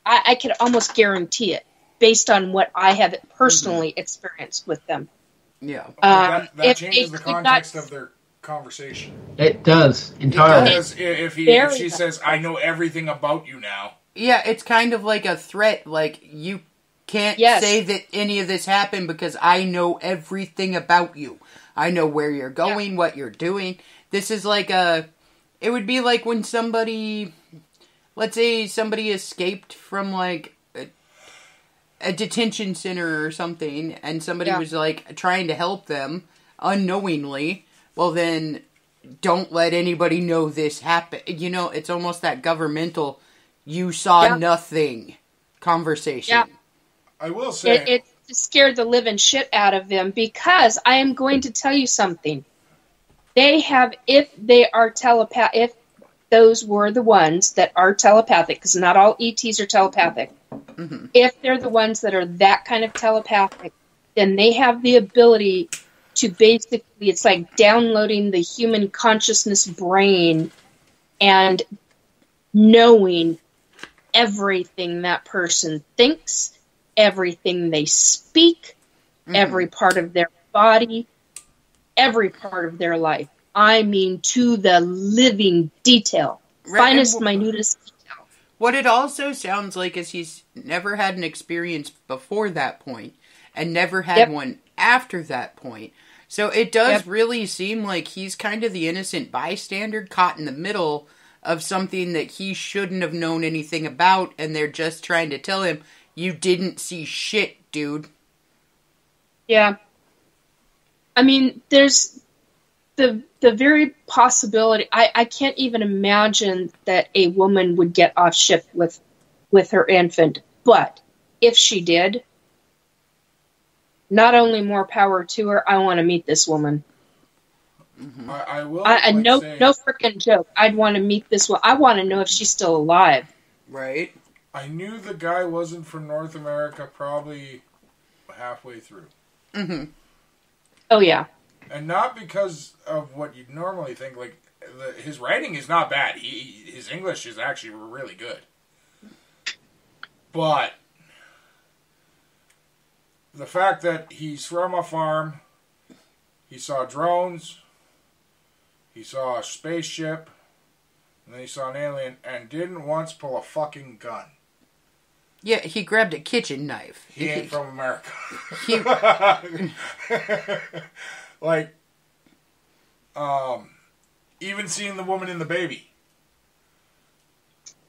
I could almost guarantee it based on what I have personally experienced with them. Yeah. That changes the context of their conversation. It does, entirely. Because if she says, I know everything about you now. Yeah, it's kind of like a threat. Like, you can't say that any of this happened because I know everything about you. I know where you're going, what you're doing. This is like it would be like when somebody, let's say somebody escaped from like a detention center or something, and somebody was like trying to help them unknowingly. Well, then don't let anybody know this happened. You know, it's almost that governmental, you saw nothing conversation. Yeah. I will say it scared the living shit out of them, because I am going to tell you something. They have, if they are telepathic, if those were the ones that are telepathic, because not all ETs are telepathic. Mm-hmm. If they're the ones that are that kind of telepathic, then they have the ability to basically, it's like downloading the human consciousness brain and knowing everything that person thinks, everything they speak, every part of their body, every part of their life. I mean, to the living detail. Finest, minutest detail. What it also sounds like is he's never had an experience before that point and never had one after that point. So it does really seem like he's kind of the innocent bystander caught in the middle of something that he shouldn't have known anything about, and they're just trying to tell him, you didn't see shit, dude. Yeah. I mean, there's the very possibility. I can't even imagine that a woman would get off shift with her infant. But if she did, not only more power to her, I want to meet this woman. I will. No freaking joke. I'd want to meet this one. I want to know if she's still alive. Right. I knew the guy wasn't from North America probably halfway through. Mm-hmm. Oh, yeah. And not because of what you'd normally think. Like, his writing is not bad. His English is actually really good. But the fact that he's from a farm, he saw drones, he saw a spaceship, and then he saw an alien, and didn't once pull a fucking gun. Yeah, he grabbed a kitchen knife. He ain't from America. Like, even seeing the woman and the baby.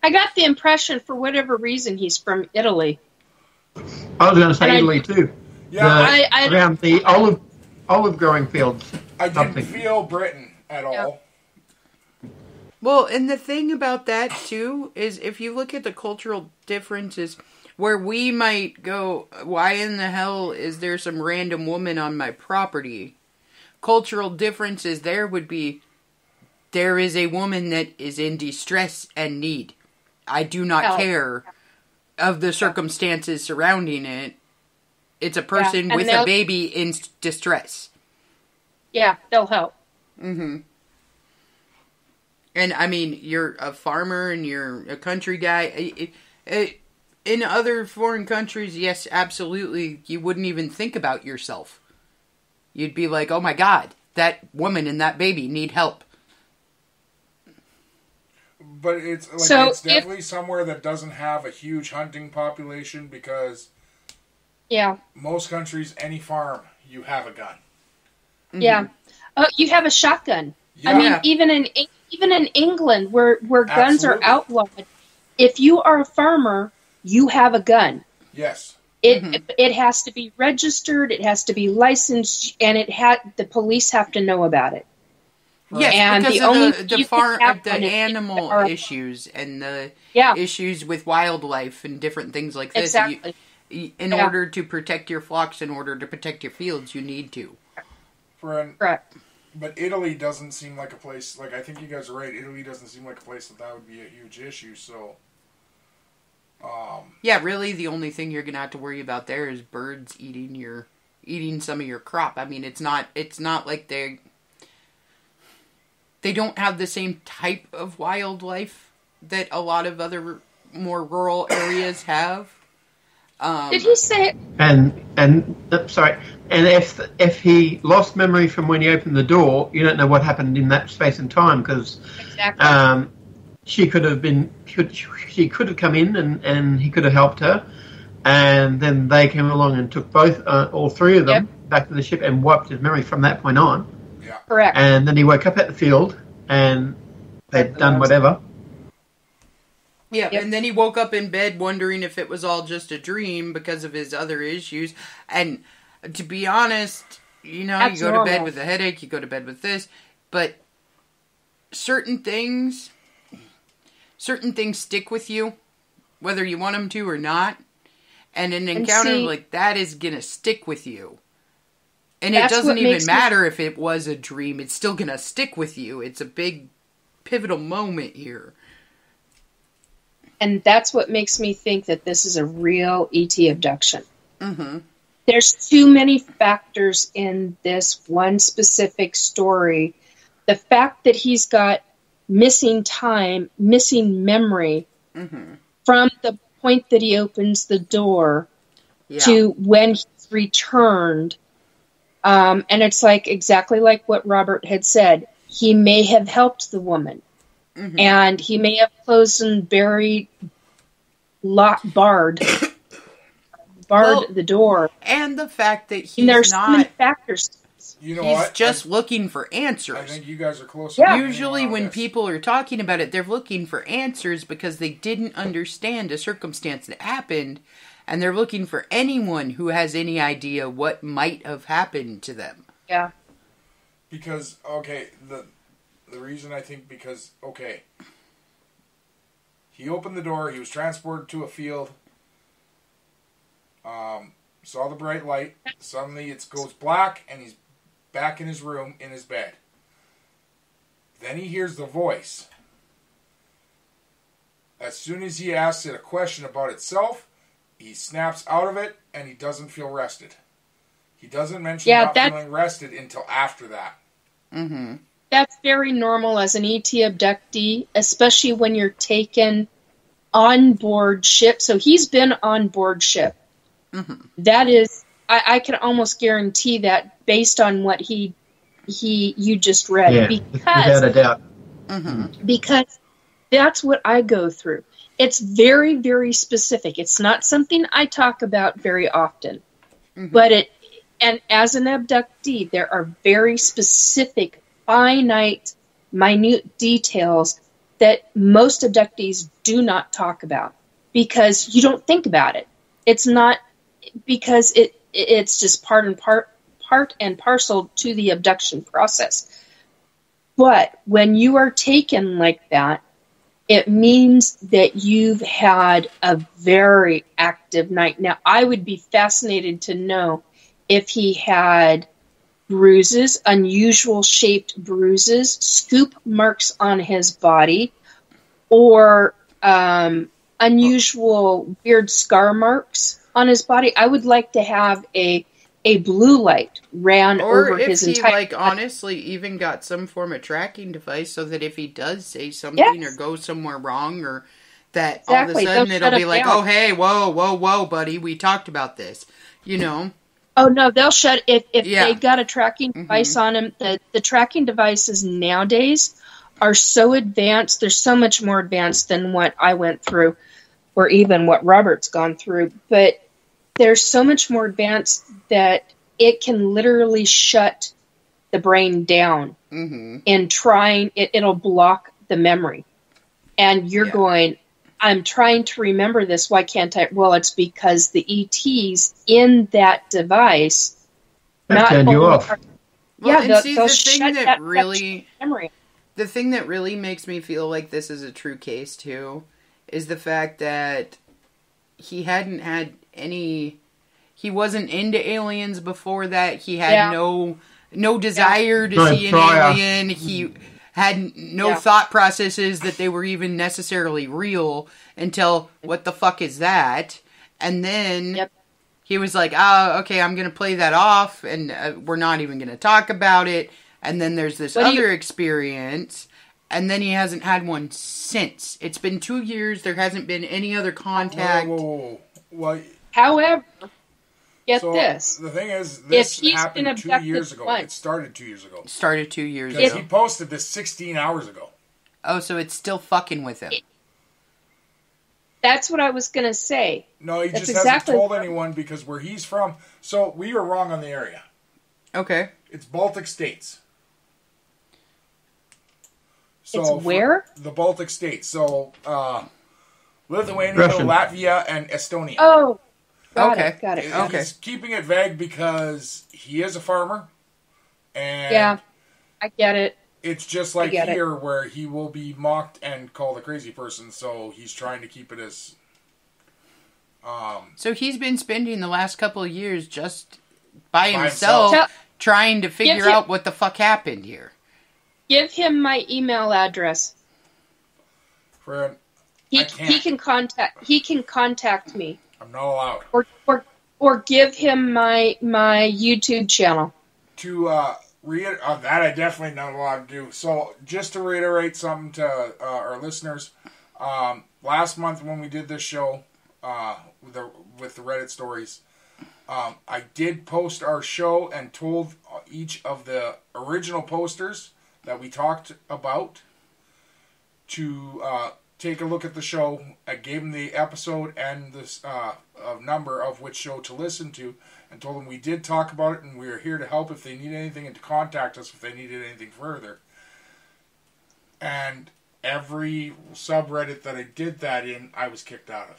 I got the impression, for whatever reason, he's from Italy. I was going to say Italy too. Yeah, around the olive growing fields. I didn't feel Britain at all. Yeah. Well, and the thing about that too is if you look at the cultural differences, where we might go, why in the hell is there some random woman on my property? Cultural differences there would be, there is a woman that is in distress and need. I do not care of the circumstances surrounding it. It's a person with a baby in distress. Yeah, they'll help. Mm-hmm. And, I mean, you're a farmer and you're a country guy. In other foreign countries, yes, absolutely, you wouldn't even think about yourself. You'd be like, oh my God, that woman and that baby need help. But it's like it's definitely somewhere that doesn't have a huge hunting population because most countries, any farm, you have a gun. Yeah. Oh, you have a shotgun. Yeah. I mean, even in England, where guns are outlawed, if you are a farmer, you have a gun. Yes. It has to be registered, it has to be licensed, and the police have to know about it. Yes, and because of the animal issues and the issues with wildlife and different things like this. Exactly. In order to protect your flocks, in order to protect your fields, you need to. Correct. But Italy doesn't seem like a place, like I think you guys are right, Italy doesn't seem like a place that would be a huge issue, so... yeah, really the only thing you're going to have to worry about there is birds eating some of your crop. I mean, it's not like they don't have the same type of wildlife that a lot of other more rural areas have. Did he say? And if he lost memory from when he opened the door, you don't know what happened in that space and time because she could have come in and he could have helped her, and then they came along and took all three of them back to the ship and wiped his memory from that point on. Yeah. Correct. And then he woke up at the field and they'd done whatever. Yeah, and then he woke up in bed wondering if it was all just a dream because of his other issues. And to be honest, you know, you go to bed with a headache, you go to bed with this, but certain things stick with you, whether you want them to or not. And an encounter like that is going to stick with you. And it doesn't even matter if it was a dream. It's still going to stick with you. It's a big pivotal moment here. And that's what makes me think that this is a real ET abduction. Mm-hmm. There's too many factors in this one specific story. The fact that he's got missing time, missing memory, from the point that he opens the door to when he's returned. And it's like exactly like what Robert had said. He may have helped the woman. Mm-hmm. And he may have closed and barred the door. And the fact that there's so many factors. You know he's just looking for answers. I think you guys are close. Yeah. Usually when people are talking about it, they're looking for answers because they didn't understand a circumstance that happened, and they're looking for anyone who has any idea what might have happened to them. Yeah. Because, okay, the reason I think he opened the door, he was transported to a field, saw the bright light, suddenly it goes black, and he's back in his room, in his bed. Then he hears the voice. As soon as he asks it a question about itself, he snaps out of it, and he doesn't feel rested. He doesn't mention not feeling rested until after that. Mm-hmm. That's very normal as an ET abductee, especially when you're taken on board ship. So he's been on board ship. Mm-hmm. That is, I can almost guarantee that based on what you just read, without a doubt. Mm-hmm. Because that's what I go through. It's very, very specific. It's not something I talk about very often, but and as an abductee, there are very specific, finite, minute details that most abductees do not talk about because you don't think about it. It's not because it's just part and parcel to the abduction process. But when you are taken like that, it means that you've had a very active night. Now, I would be fascinated to know if he had bruises, unusual shaped bruises, scoop marks on his body, or unusual weird scar marks on his body. I would like to have a blue light ran over his entire body. Or if he, honestly even got some form of tracking device so that if he does say something or go somewhere wrong or that all of a sudden it'll be like, oh, hey, whoa, buddy, we talked about this, you know? Oh, no, they'll shut if they got a tracking device on him. The tracking devices nowadays are so advanced. They're so much more advanced than what I went through or even what Robert's gone through. But they're so much more advanced that it can literally shut the brain down and it'll block the memory. And you're going, I'm trying to remember this. Why can't I? Well, it's because the ETs in that device turn you off. They'll the shut that memory. The thing that really makes me feel like this is a true case too is the fact that he hadn't had any. He wasn't into aliens before that. He had no desire to see an alien. He had no thought processes that they were even necessarily real until, what the fuck is that? And then he was like, okay, I'm going to play that off, and we're not even going to talk about it. And then there's this other experience, and then he hasn't had one since. It's been 2 years. There hasn't been any other contact. Whoa. Well, however, this. The thing is, this happened 2 years ago. Once. It started 2 years ago. Started 2 years Because ago. he posted this 16 hours ago. Oh, so it's still fucking with him. That's what I was going to say. No, he just hasn't told anyone because where he's from... So, we were wrong on the area. Okay. It's Baltic states. So it's where? The Baltic states. So, Lithuania, Russian. Latvia, and Estonia. Oh, got it. Okay. He's keeping it vague because he is a farmer. And yeah, I get it. It's just like here where he will be mocked and called a crazy person, so he's trying to keep it as... So he's been spending the last couple of years just by himself trying to figure out what the fuck happened here. Give him my email address. He can contact me. I'm not allowed. Or give him my YouTube channel. To that I definitely not allowed to do. So just to reiterate something to our listeners, last month when we did this show with the Reddit stories, I did post our show and told each of the original posters that we talked about to take a look at the show. I gave them the episode and this number of which show to listen to, and told them we did talk about it and we are here to help if they need anything and to contact us if they needed anything further. And every subreddit that I did that in, I was kicked out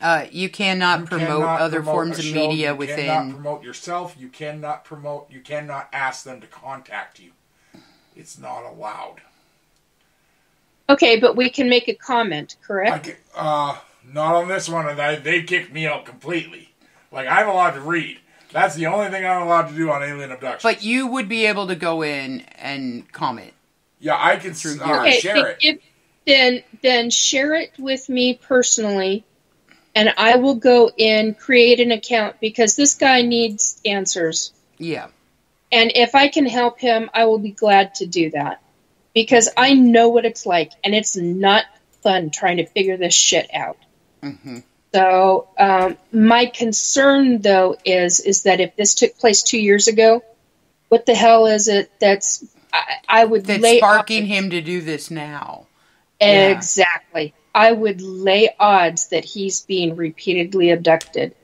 of. You cannot promote other forms of media within. You cannot promote yourself. You cannot ask them to contact you. It's not allowed. Okay, but we can make a comment, correct? Not on this one. They kicked me out completely. Like, I'm allowed to read. That's the only thing I'm allowed to do on alien abduction. But you would be able to go in and comment. Yeah, I can share it. Then share it with me personally, and I will go in, create an account, because this guy needs answers. Yeah. And if I can help him, I will be glad to do that. Because I know what it's like, and it's not fun trying to figure this shit out. Mm-hmm. So, my concern, though, is that if this took place 2 years ago, what the hell is it that's sparking him to do this now? Exactly. Yeah. I would lay odds that he's being repeatedly abducted,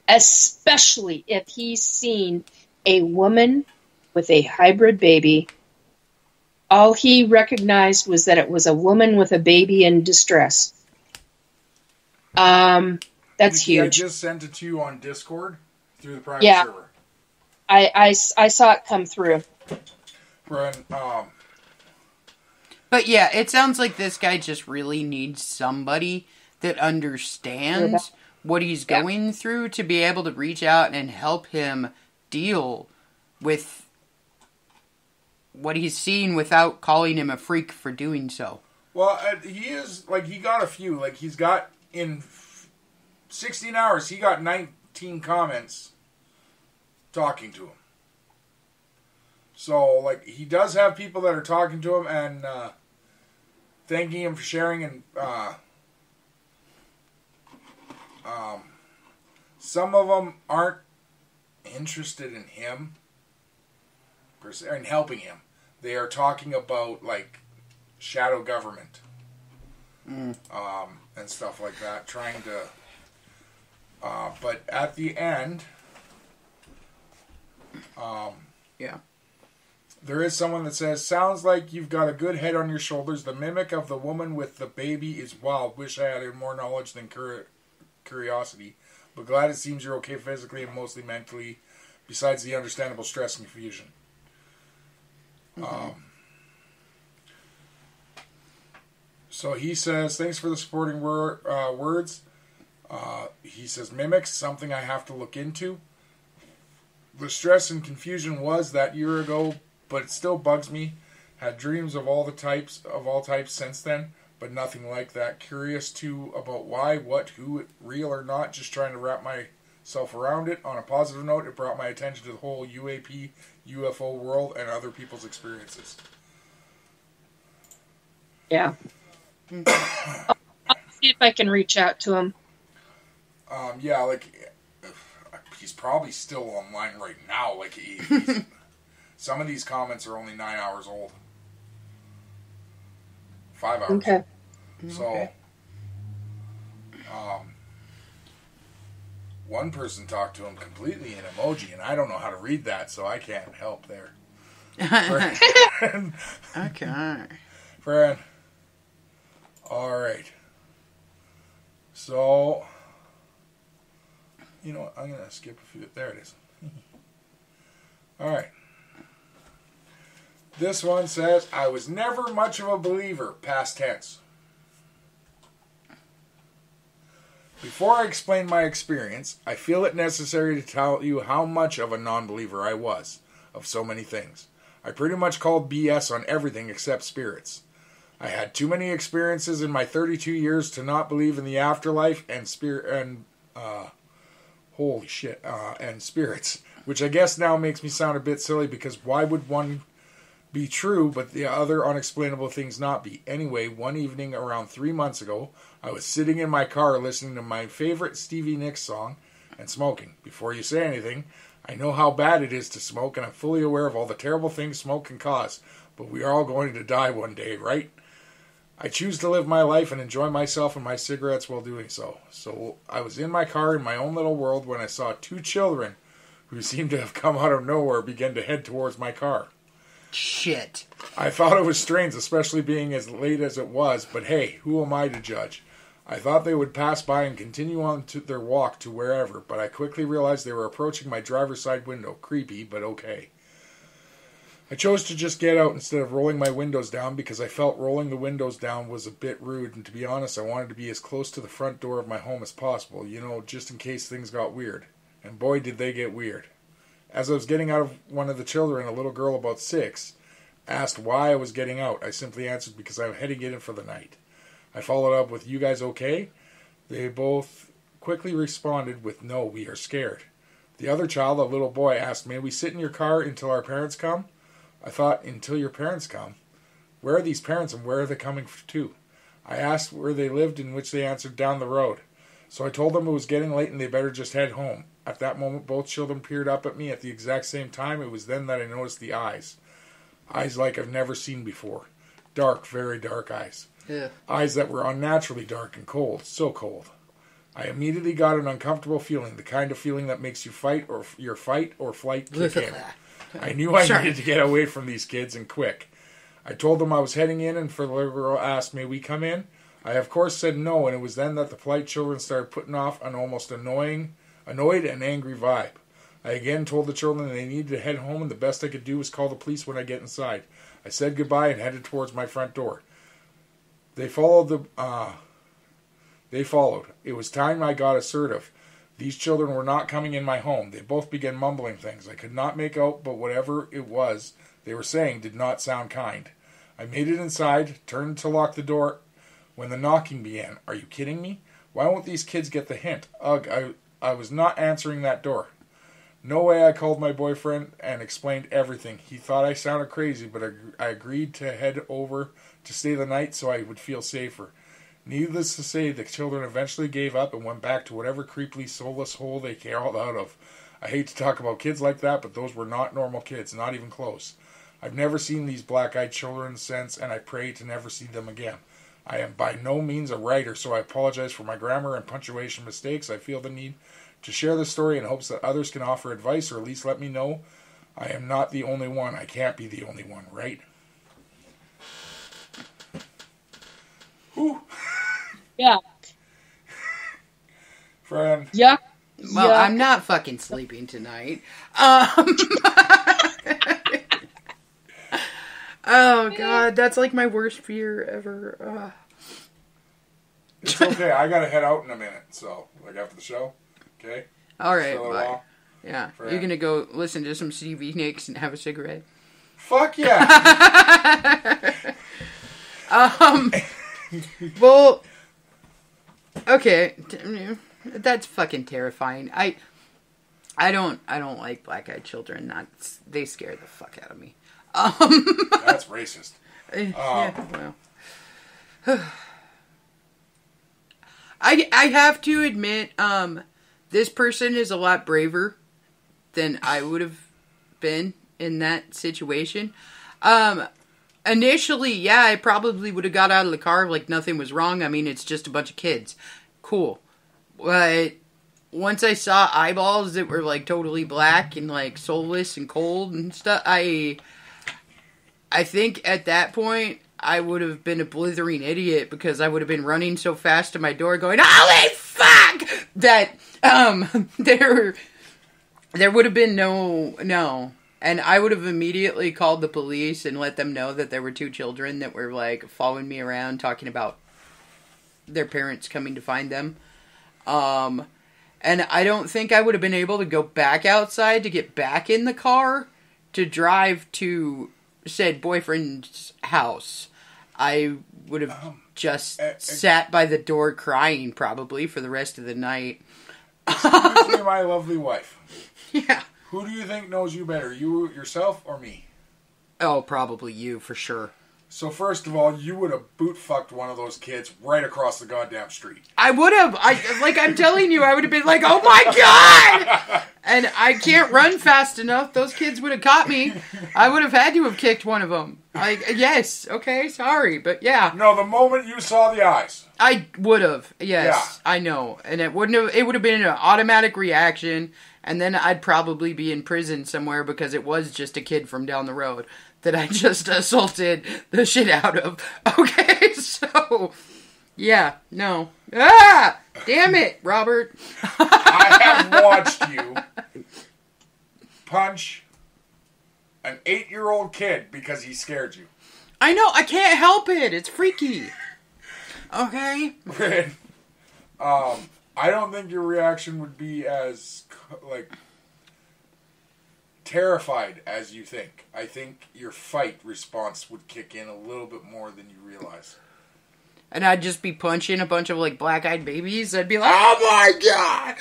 especially if he's seen a woman with a hybrid baby. All he recognized was that it was a woman with a baby in distress. That's huge. I just sent it to you on Discord through the private server. I saw it come through. But yeah, it sounds like this guy just really needs somebody that understands what he's going through to be able to reach out and help him deal with what he's seen without calling him a freak for doing so. Well, he is, like, he got a few. Like, he's got, in 16 hours, he got 19 comments talking to him. So, like, he does have people that are talking to him and thanking him for sharing, and some of them aren't interested in him, in helping him. They are talking about, like, shadow government and stuff like that, trying to but at the end there is someone that says, sounds like you've got a good head on your shoulders. The mimic of the woman with the baby is wild. Wish I had more knowledge than curiosity, but glad it seems you're okay physically and mostly mentally, besides the understandable stress and confusion. So he says, thanks for the supporting words. He says, mimics, something I have to look into. The stress and confusion was that year ago, but it still bugs me. Had dreams of all types since then, but nothing like that. Curious too about why, what, who, real or not, just trying to wrap myself around it. On a positive note, it brought my attention to the whole UAP, UFO world and other people's experiences. Yeah. I'll see if I can reach out to him. Yeah, like, he's probably still online right now. Like, some of these comments are only 9 hours old. 5 hours. Okay. So, one person talked to him completely in emoji, and I don't know how to read that, so I can't help there. Okay. Friend. All right. So, you know what? I'm going to skip a few. There it is. All right. This one says, I was never much of a believer, past tense. Before I explain my experience, I feel it necessary to tell you how much of a non-believer I was of so many things. I pretty much called BS on everything except spirits. I had too many experiences in my 32 years to not believe in the afterlife and spirits, which I guess now makes me sound a bit silly, because why would one be true, but the other unexplainable things not be. Anyway, one evening around 3 months ago, I was sitting in my car listening to my favorite Stevie Nicks song and smoking. Before you say anything, I know how bad it is to smoke, and I'm fully aware of all the terrible things smoke can cause, but we are all going to die one day, right? I choose to live my life and enjoy myself and my cigarettes while doing so. So I was in my car in my own little world when I saw 2 children who seemed to have come out of nowhere begin to head towards my car. Shit. I thought it was strange, especially being as late as it was, but hey, who am I to judge? I thought they would pass by and continue on to their walk to wherever, but I quickly realized they were approaching my driver's side window. Creepy, but okay. I chose to just get out instead of rolling my windows down because I felt rolling the windows down was a bit rude, and to be honest, I wanted to be as close to the front door of my home as possible, just in case things got weird. And boy, did they get weird. As I was getting out of one of the children, a little girl about 6, asked why I was getting out. I simply answered because I'm heading in for the night. I followed up with, "You guys okay?" They both quickly responded with, "No, we are scared." The other child, a little boy, asked, "May we sit in your car until our parents come?" I thought, until your parents come? Where are these parents and where are they coming to? I asked where they lived, in which they answered, "Down the road." So I told them it was getting late and they better just head home. At that moment, both children peered up at me at the exact same time. It was then that I noticed the eyes. Eyes like I've never seen before. Dark, very dark eyes. Yeah. Eyes that were unnaturally dark and cold. So cold. I immediately got an uncomfortable feeling, the kind of feeling that makes you fight or your fight or flight kick in. I knew I needed to get away from these kids and quick. I told them I was heading in, and for the little girl asked, "May we come in?" I of course said no, and it was then that the polite children started putting off an almost annoyed and angry vibe. I again told the children they needed to head home, and the best I could do was call the police when I get inside. I said goodbye and headed towards my front door. They followed. It was time I got assertive. These children were not coming in my home. They both began mumbling things. I could not make out, but whatever it was they were saying did not sound kind. I made it inside, turned to lock the door when the knocking began. Are you kidding me? Why won't these kids get the hint? Ugh, I was not answering that door. No way. I called my boyfriend and explained everything. He thought I sounded crazy, but I agreed to head over to stay the night so I would feel safer. Needless to say, the children eventually gave up and went back to whatever creepily soulless hole they crawled out of. I hate to talk about kids like that, but those were not normal kids, not even close. I've never seen these black-eyed children since, and I pray to never see them again. I am by no means a writer, so I apologize for my grammar and punctuation mistakes. I feel the need to share the story in hopes that others can offer advice, or at least let me know I am not the only one. I can't be the only one, right? Whew. Yeah. Friend. Yeah. Well, I'm not fucking sleeping tonight. Oh, God. That's like my worst fear ever. It's okay. I got to head out in a minute. So, after the show. Okay? All right. Bye. Yeah. Friend. You're going to go listen to some Stevie Nicks and have a cigarette? Fuck yeah. Well, okay. That's fucking terrifying. I don't like black-eyed children. They scare the fuck out of me. That's racist. Yeah, well. I have to admit, this person is a lot braver than I would have been in that situation. Initially, yeah, I probably would have got out of the car like nothing was wrong. I mean, it's just a bunch of kids. Cool. But once I saw eyeballs that were like totally black and like soulless and cold and stuff, I think at that point I would have been a blithering idiot because I would have been running so fast to my door going, "Holy fuck!" that there would have been no. And I would have immediately called the police and let them know that there were 2 children that were like following me around talking about their parents coming to find them. And I don't think I would have been able to go back outside to get back in the car to drive to said boyfriend's house. I would have just sat by the door crying probably for the rest of the night. Excuse me, my lovely wife. Yeah. Who do you think knows you better, you yourself or me? Oh, probably you, for sure. So first of all, you would have boot-fucked one of those kids right across the goddamn street. I would have. I'm telling you, I would have been like, oh my God! And I can't run fast enough. Those kids would have caught me. I would have had to have kicked one of them. Yes, okay, sorry, but yeah. No, the moment you saw the eyes. I would have, yes, Yeah. I know. And it would have been an automatic reaction, and then I'd probably be in prison somewhere because it was just a kid from down the road that I just assaulted the shit out of. Okay, so, yeah, no. Ah! Damn it, Robert. I have watched you punch an 8-year-old kid because he scared you. I know, I can't help it. It's freaky. Okay? I don't think your reaction would be as, terrified as you think. I think your fight response would kick in a little bit more than you realize. And I'd just be punching a bunch of, black-eyed babies. I'd be like, oh my God!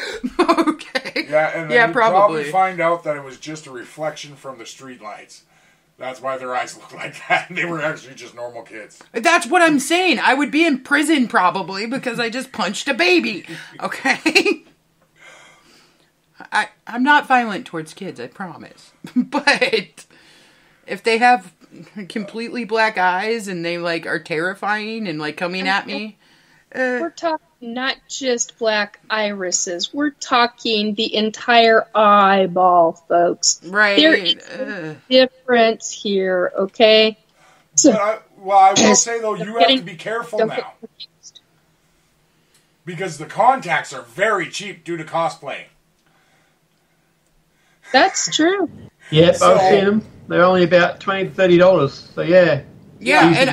Okay. Yeah, and then you'd probably. probably find out that it was just a reflection from the street lights. That's why their eyes looked like that. They were actually just normal kids. That's what I'm saying. I would be in prison probably because I just punched a baby. Okay? I'm not violent towards kids, I promise. But if they have completely black eyes and they are terrifying and coming at me, we're talking not just black irises. We're talking the entire eyeball, folks. Right. There is a difference here, okay? So, I will say, though, you have to be careful now. Because the contacts are very cheap due to cosplaying. That's true. Yep, I've seen them. They're only about $20 to $30. So, yeah. Yeah, and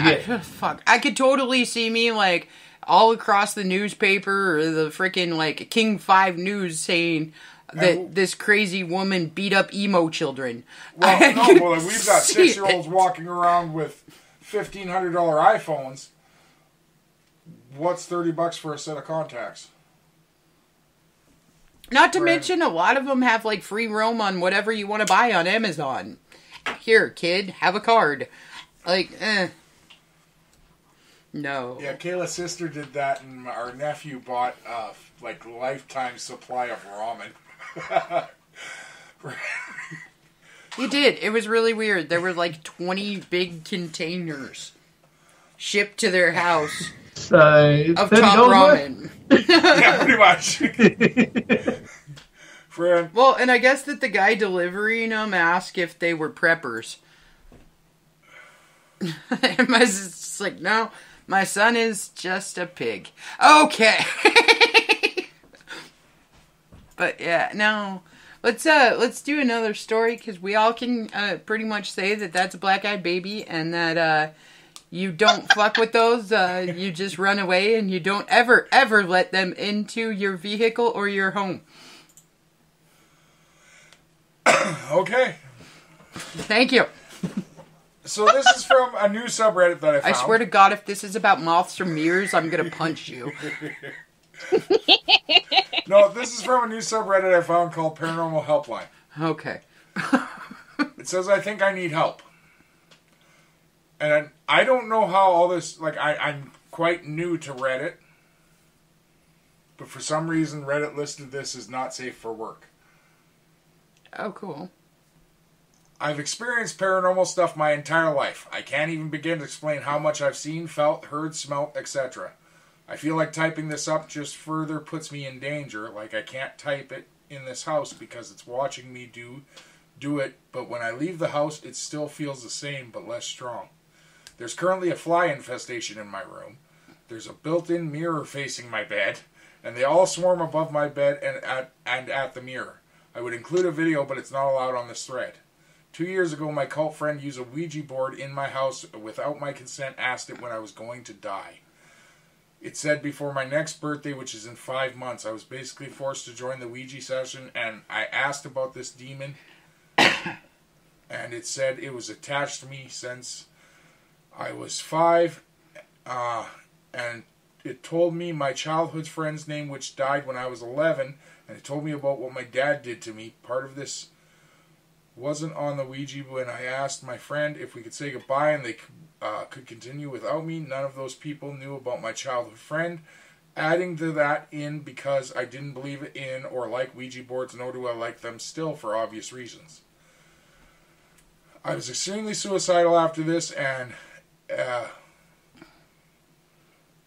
I could totally see me, all across the newspaper or the freaking King 5 News saying that this crazy woman beat up emo children. Well, we've got 6-year-olds walking around with $1,500 iPhones. What's $30 for a set of contacts? Not to mention, a lot of them have free roam on whatever you want to buy on Amazon. Here, kid, have a card. No. Yeah, Kayla's sister did that, and our nephew bought lifetime supply of ramen. He did. It was really weird. There were 20 big containers shipped to their house of top ramen. Yeah, pretty much. Friend. Well, and I guess that the guy delivering them asked if they were preppers. And my sister's like, no. My son is just a pig. Okay. But yeah, no. Let's do another story because we all can pretty much say that that's a black-eyed baby and that you don't fuck with those. You just run away and you don't ever let them into your vehicle or your home. Okay. Thank you. So this is from a new subreddit that I found. I swear to God, if this is about moths or mirrors, I'm going to punch you. No, this is from a new subreddit I found called Paranormal Helpline. Okay. It says, I think I need help. And I don't know how all this... I'm quite new to Reddit. But for some reason, Reddit listed this as not safe for work. Oh, cool. I've experienced paranormal stuff my entire life. I can't even begin to explain how much I've seen, felt, heard, smelt, etc. I feel like typing this up just further puts me in danger. Like I can't type it in this house because it's watching me do it, but when I leave the house, it still feels the same but less strong. There's currently a fly infestation in my room. There's a built-in mirror facing my bed, and they all swarm above my bed and at the mirror. I would include a video, but it's not allowed on this thread. 2 years ago, my cult friend used a Ouija board in my house without my consent, asked it when I was going to die. It said before my next birthday, which is in 5 months, I was basically forced to join the Ouija session, and I asked about this demon, and it said it was attached to me since I was 5, and it told me my childhood friend's name, which died when I was 11, and it told me about what my dad did to me. Part of this wasn't on the Ouija when I asked my friend if we could say goodbye and they could continue without me. None of those people knew about my childhood friend. Adding to that in because I didn't believe in or like Ouija boards, nor do I like them still for obvious reasons. I was extremely suicidal after this and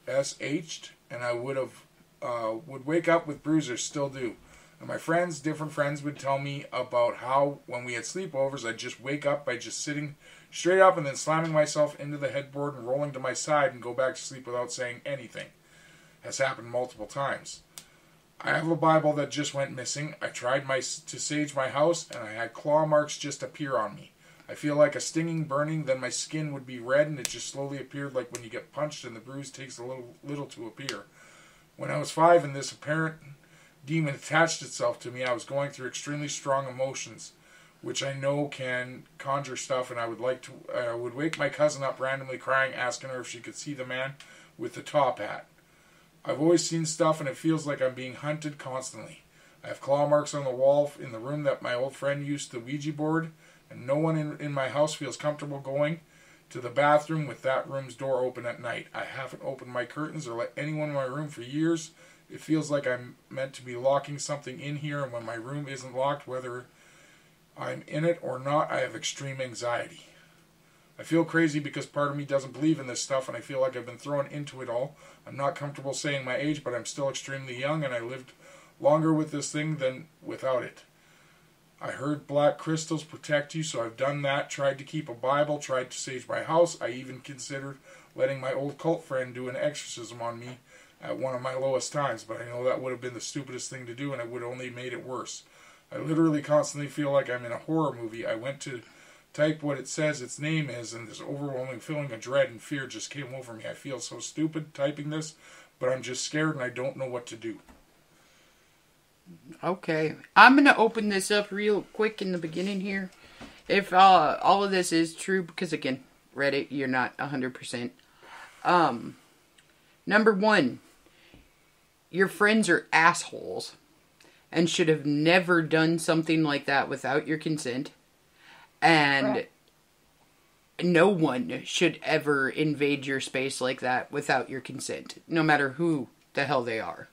SH'd, and I would wake up with bruisers, still do. And my friends, different friends, would tell me about how when we had sleepovers, I'd just wake up by just sitting straight up and then slamming myself into the headboard and rolling to my side and go back to sleep without saying anything. Has happened multiple times. I have a Bible that just went missing. I tried to sage my house, and I had claw marks just appear on me. I feel like a stinging burning, then my skin would be red, and it just slowly appeared like when you get punched and the bruise takes a little to appear. When I was 5 and this apparent demon attached itself to me, I was going through extremely strong emotions, which I know can conjure stuff, and I would wake my cousin up randomly crying, asking her if she could see the man with the top hat. I've always seen stuff, and it feels like I'm being hunted constantly. I have claw marks on the wall in the room that my old friend used the Ouija board, and no one in my house feels comfortable going to the bathroom with that room's door open at night. I haven't opened my curtains or let anyone in my room for years. It feels like I'm meant to be locking something in here, and when my room isn't locked, whether I'm in it or not, I have extreme anxiety. I feel crazy because part of me doesn't believe in this stuff, and I feel like I've been thrown into it all. I'm not comfortable saying my age, but I'm still extremely young, and I lived longer with this thing than without it. I heard black crystals protect you, so I've done that, tried to keep a Bible, tried to sage my house. I even considered letting my old cult friend do an exorcism on me at one of my lowest times, but I know that would have been the stupidest thing to do, and it would have only made it worse. I literally constantly feel like I'm in a horror movie. I went to type what it says its name is, and this overwhelming feeling of dread and fear just came over me. I feel so stupid typing this, but I'm just scared and I don't know what to do. Okay, I'm going to open this up real quick in the beginning here. If all of this is true, because again, Reddit, you're not 100%. Number one, your friends are assholes and should have never done something like that without your consent. And right. No one should ever invade your space like that without your consent, no matter who the hell they are.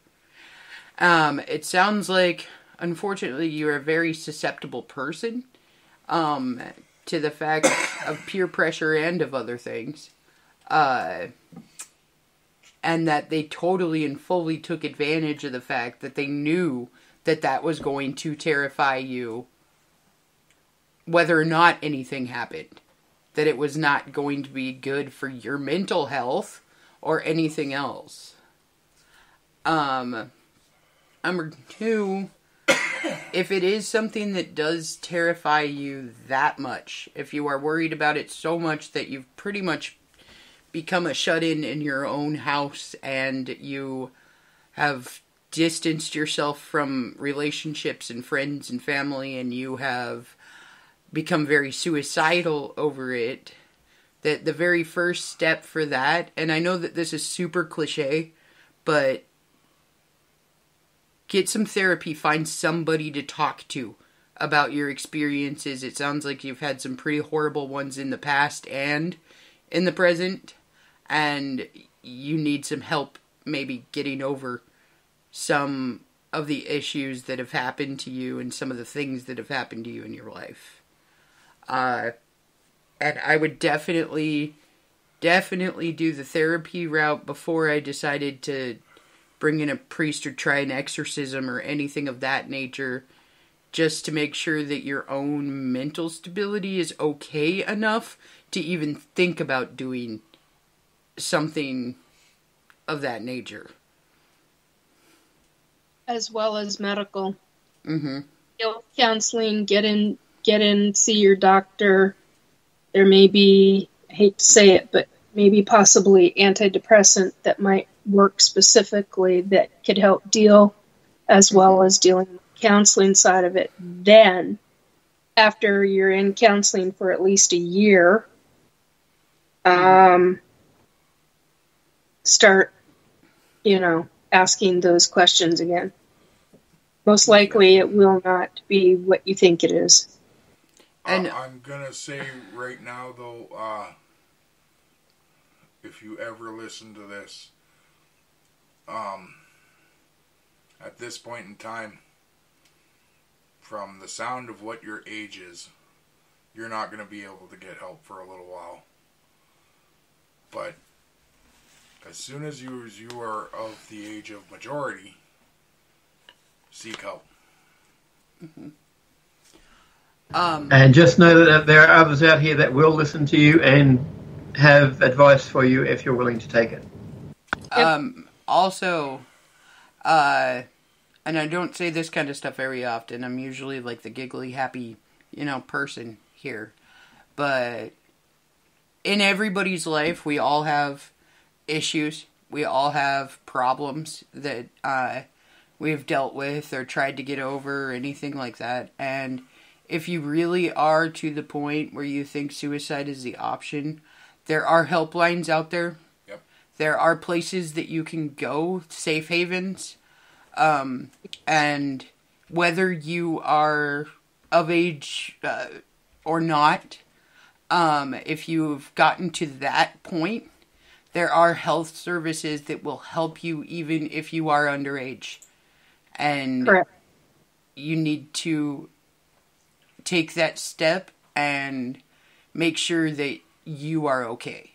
It sounds like, unfortunately, you're a very susceptible person to the fact of peer pressure and of other things. And that they totally and fully took advantage of the fact that they knew that that was going to terrify you, whether or not anything happened. That it was not going to be good for your mental health or anything else. Number two, if it is something that does terrify you that much, if you are worried about it so much that you've pretty much become a shut-in in your own house and you have distanced yourself from relationships and friends and family, and you have become very suicidal over it, that the very first step for that, and I know that this is super cliche, but get some therapy, find somebody to talk to about your experiences. It sounds like you've had some pretty horrible ones in the past and in the present, and you need some help maybe getting over some of the issues that have happened to you and some of the things that have happened to you in your life. And I would definitely do the therapy route before I decided to bring in a priest or try an exorcism or anything of that nature, just to make sure that your own mental stability is okay enough to even think about doing something of that nature. As well as medical. Mm-hmm. Counseling, get in, see your doctor. There may be, I hate to say it, but maybe possibly antidepressant that might work specifically that could help deal, as well as dealing with the counseling side of it. Then, after you're in counseling for at least a year, start, asking those questions again. Most likely it will not be what you think it is. And I'm gonna say right now, though, if you ever listen to this, at this point in time, from the sound of what your age is, you're not going to be able to get help for a little while. But as soon as you are of the age of majority, seek help. Mm-hmm. And just know that there are others out here that will listen to you and have advice for you if you're willing to take it. Also, and I don't say this kind of stuff very often. I'm usually like the giggly, happy, person here. But in everybody's life, we all have issues. We all have problems that we've dealt with or tried to get over or anything like that. And if you really are to the point where you think suicide is the option, there are helplines out there. Yep. There are places that you can go, safe havens. And whether you are of age or not, if you've gotten to that point, there are health services that will help you even if you are underage. And Correct. You need to take that step and make sure that you are okay.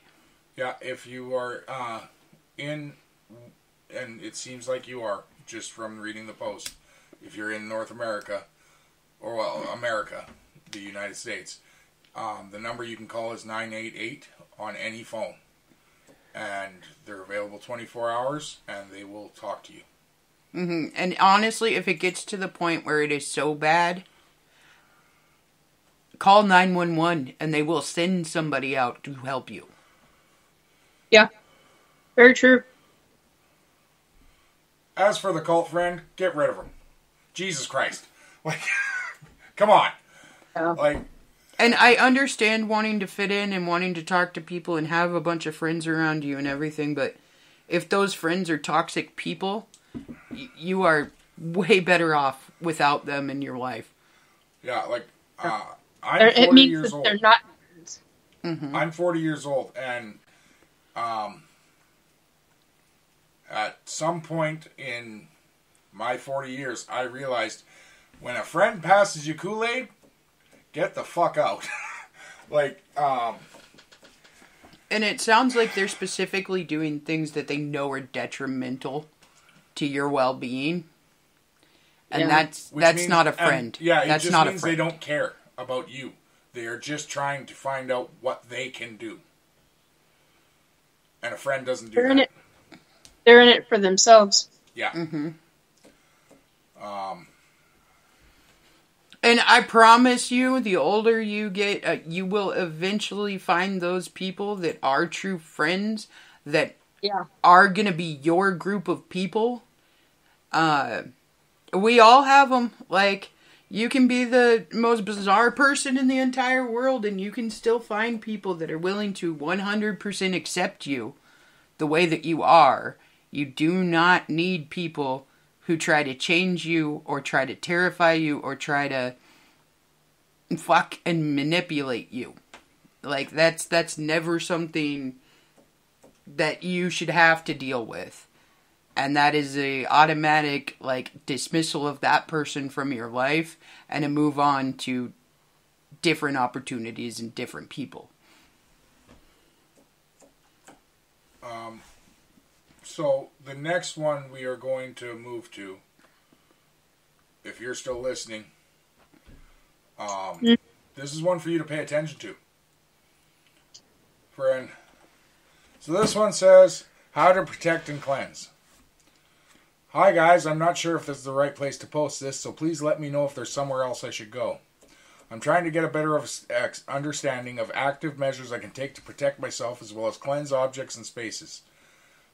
Yeah, if you are and it seems like you are, just from reading the post, if you're in North America, or America, the United States, the number you can call is 988 on any phone. And they're available 24 hours, and they will talk to you. Mm-hmm. And honestly, if it gets to the point where it is so bad, call 911, and they will send somebody out to help you. Yeah, very true. As for the cult friend, get rid of him. Jesus Christ. Like, come on. Yeah. Like, and I understand wanting to fit in and wanting to talk to people and have a bunch of friends around you and everything, but if those friends are toxic people, you are way better off without them in your life. Yeah, like, I'm 40 years old. They're not. Mm-hmm. I'm 40 years old, and at some point in my 40 years, I realized when a friend passes you Kool-Aid, get the fuck out. Like, and it sounds like they're specifically doing things that they know are detrimental to your well-being. And that's means, not a friend. Yeah, it that's just not means a friend. They don't care about you. They are just trying to find out what they can do. And a friend doesn't do that. They're in it for themselves. Yeah. Mm-hmm. And I promise you, the older you get, you will eventually find those people that are true friends, that are going to be your group of people. We all have them. Like, you can be the most bizarre person in the entire world, and you can still find people that are willing to 100% accept you the way that you are. You do not need people who try to change you or try to terrify you or try to fuck and manipulate you. Like, that's never something that you should have to deal with. And that is a automatic, like, dismissal of that person from your life and a move on to different opportunities and different people. So the next one we are going to move to, if you're still listening, this is one for you to pay attention to, friend. So this one says, how to protect and cleanse. Hi guys, I'm not sure if this is the right place to post this, so please let me know if there's somewhere else I should go. I'm trying to get a better understanding of active measures I can take to protect myself as well as cleanse objects and spaces.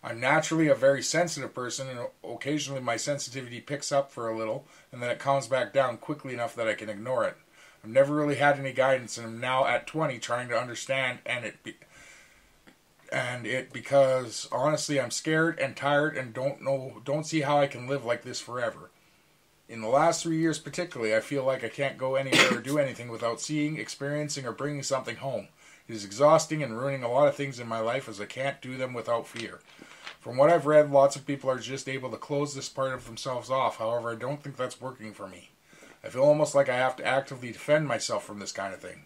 I'm naturally a very sensitive person, and occasionally my sensitivity picks up for a little, and then it calms back down quickly enough that I can ignore it. I've never really had any guidance, and I'm now at 20 trying to understand because honestly I'm scared and tired and don't see how I can live like this forever. In the last 3 years particularly, I feel like I can't go anywhere or do anything without seeing, experiencing, or bringing something home. It is exhausting and ruining a lot of things in my life as I can't do them without fear. From what I've read, lots of people are just able to close this part of themselves off. However, I don't think that's working for me. I feel almost like I have to actively defend myself from this kind of thing.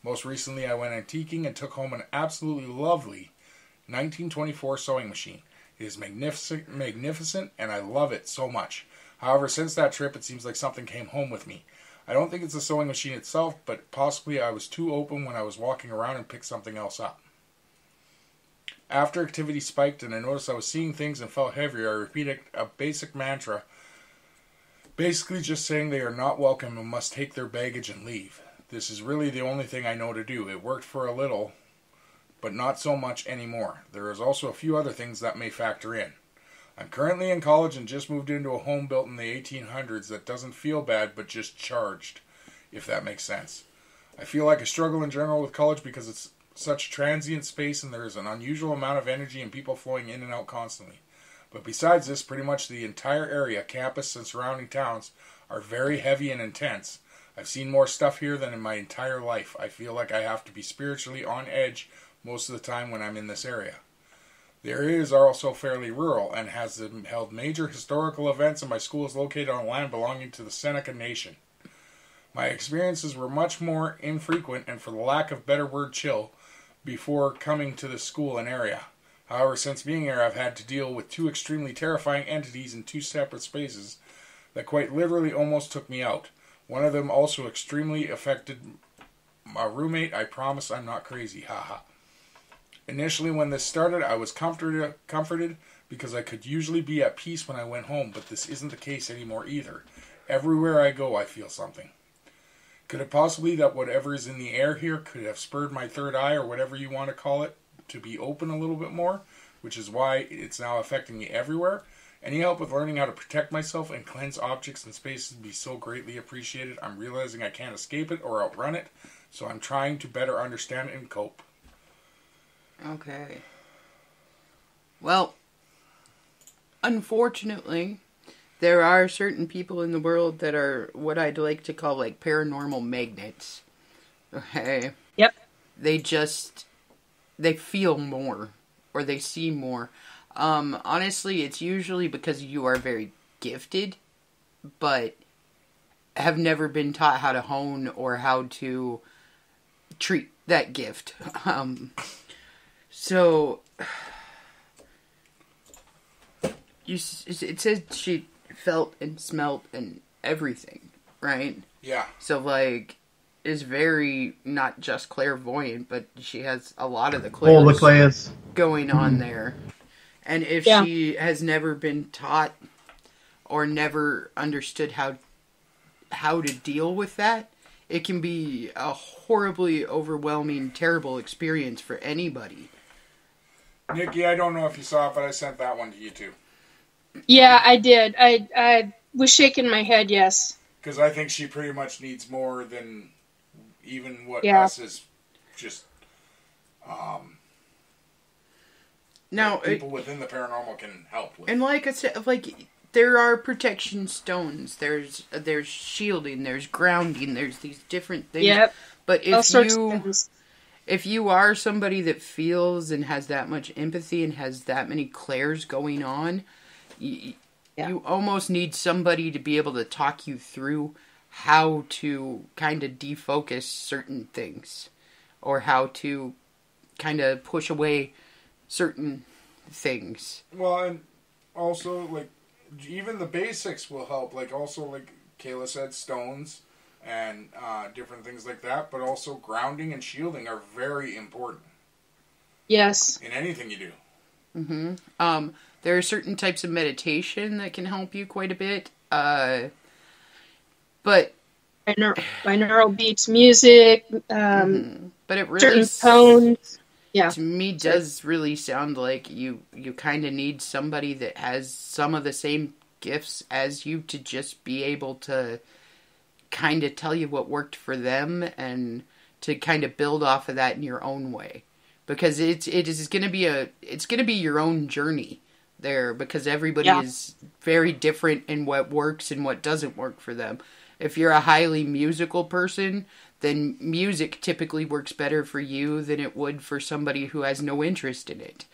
Most recently, I went antiquing and took home an absolutely lovely 1924 sewing machine. It is magnificent, and I love it so much. However, since that trip, it seems like something came home with me. I don't think it's the sewing machine itself, but possibly I was too open when I was walking around and picked something else up. After activity spiked and I noticed I was seeing things and felt heavier, I repeated a basic mantra, basically just saying they are not welcome and must take their baggage and leave. This is really the only thing I know to do. It worked for a little, but not so much anymore. There is also a few other things that may factor in. I'm currently in college and just moved into a home built in the 1800s that doesn't feel bad but just charged, if that makes sense. I feel like I struggle in general with college because it's such transient space and there is an unusual amount of energy and people flowing in and out constantly. But besides this, pretty much the entire area, campus and surrounding towns are very heavy and intense. I've seen more stuff here than in my entire life. I feel like I have to be spiritually on edge most of the time when I'm in this area. The area is also fairly rural and has held major historical events, and my school is located on land belonging to the Seneca Nation. My experiences were much more infrequent and, for the lack of better word, chill before coming to the school and area. However, since being here, I've had to deal with two extremely terrifying entities in two separate spaces that quite literally almost took me out. One of them also extremely affected my roommate. I promise I'm not crazy, haha. Initially, when this started, I was comforted because I could usually be at peace when I went home, but this isn't the case anymore either. Everywhere I go, I feel something. Could it possibly that whatever is in the air here could have spurred my third eye, or whatever you want to call it, to be open a little bit more, which is why it's now affecting me everywhere? Any help with learning how to protect myself and cleanse objects and spaces would be so greatly appreciated. I'm realizing I can't escape it or outrun it, so I'm trying to better understand it and cope. Okay. Well, unfortunately, there are certain people in the world that are what I'd like to call like paranormal magnets. Okay. Yep. They feel more, or they see more. Honestly, it's usually because you are very gifted, but have never been taught how to hone or how to treat that gift. So, it says she felt and smelt and everything, right? Yeah. So, like, is very, not just clairvoyant, but she has a lot of the clairs. All the clairs. Going on there. And if she has never been taught or never understood how to deal with that, it can be a horribly overwhelming, terrible experience for anybody. Nikki, I don't know if you saw it, but I sent that one to you too. Yeah, I did. I was shaking my head, yes. Because I think she pretty much needs more than even what us is just now people within the paranormal can help with. And like I said, like there are protection stones, there's shielding, there's grounding, there's these different things. Yep. But if you are somebody that feels and has that much empathy and has that many clairs going on, you almost need somebody to be able to talk you through how to kind of defocus certain things, or how to kind of push away certain things. Well, and also, like, even the basics will help. Like, also, like Kayla said, stones and different things like that, but also grounding and shielding are very important. Yes. In anything you do. Mm-hmm. There are certain types of meditation that can help you quite a bit. But binaural beats, music, but it really certain tones. Yeah. To me, does really sound like you kind of need somebody that has some of the same gifts as you to just be able to kind of tell you what worked for them and to kind of build off of that in your own way, because it's going to be your own journey. there, because everybody is very different in what works and what doesn't work for them. If you're a highly musical person, then music typically works better for you than it would for somebody who has no interest in it.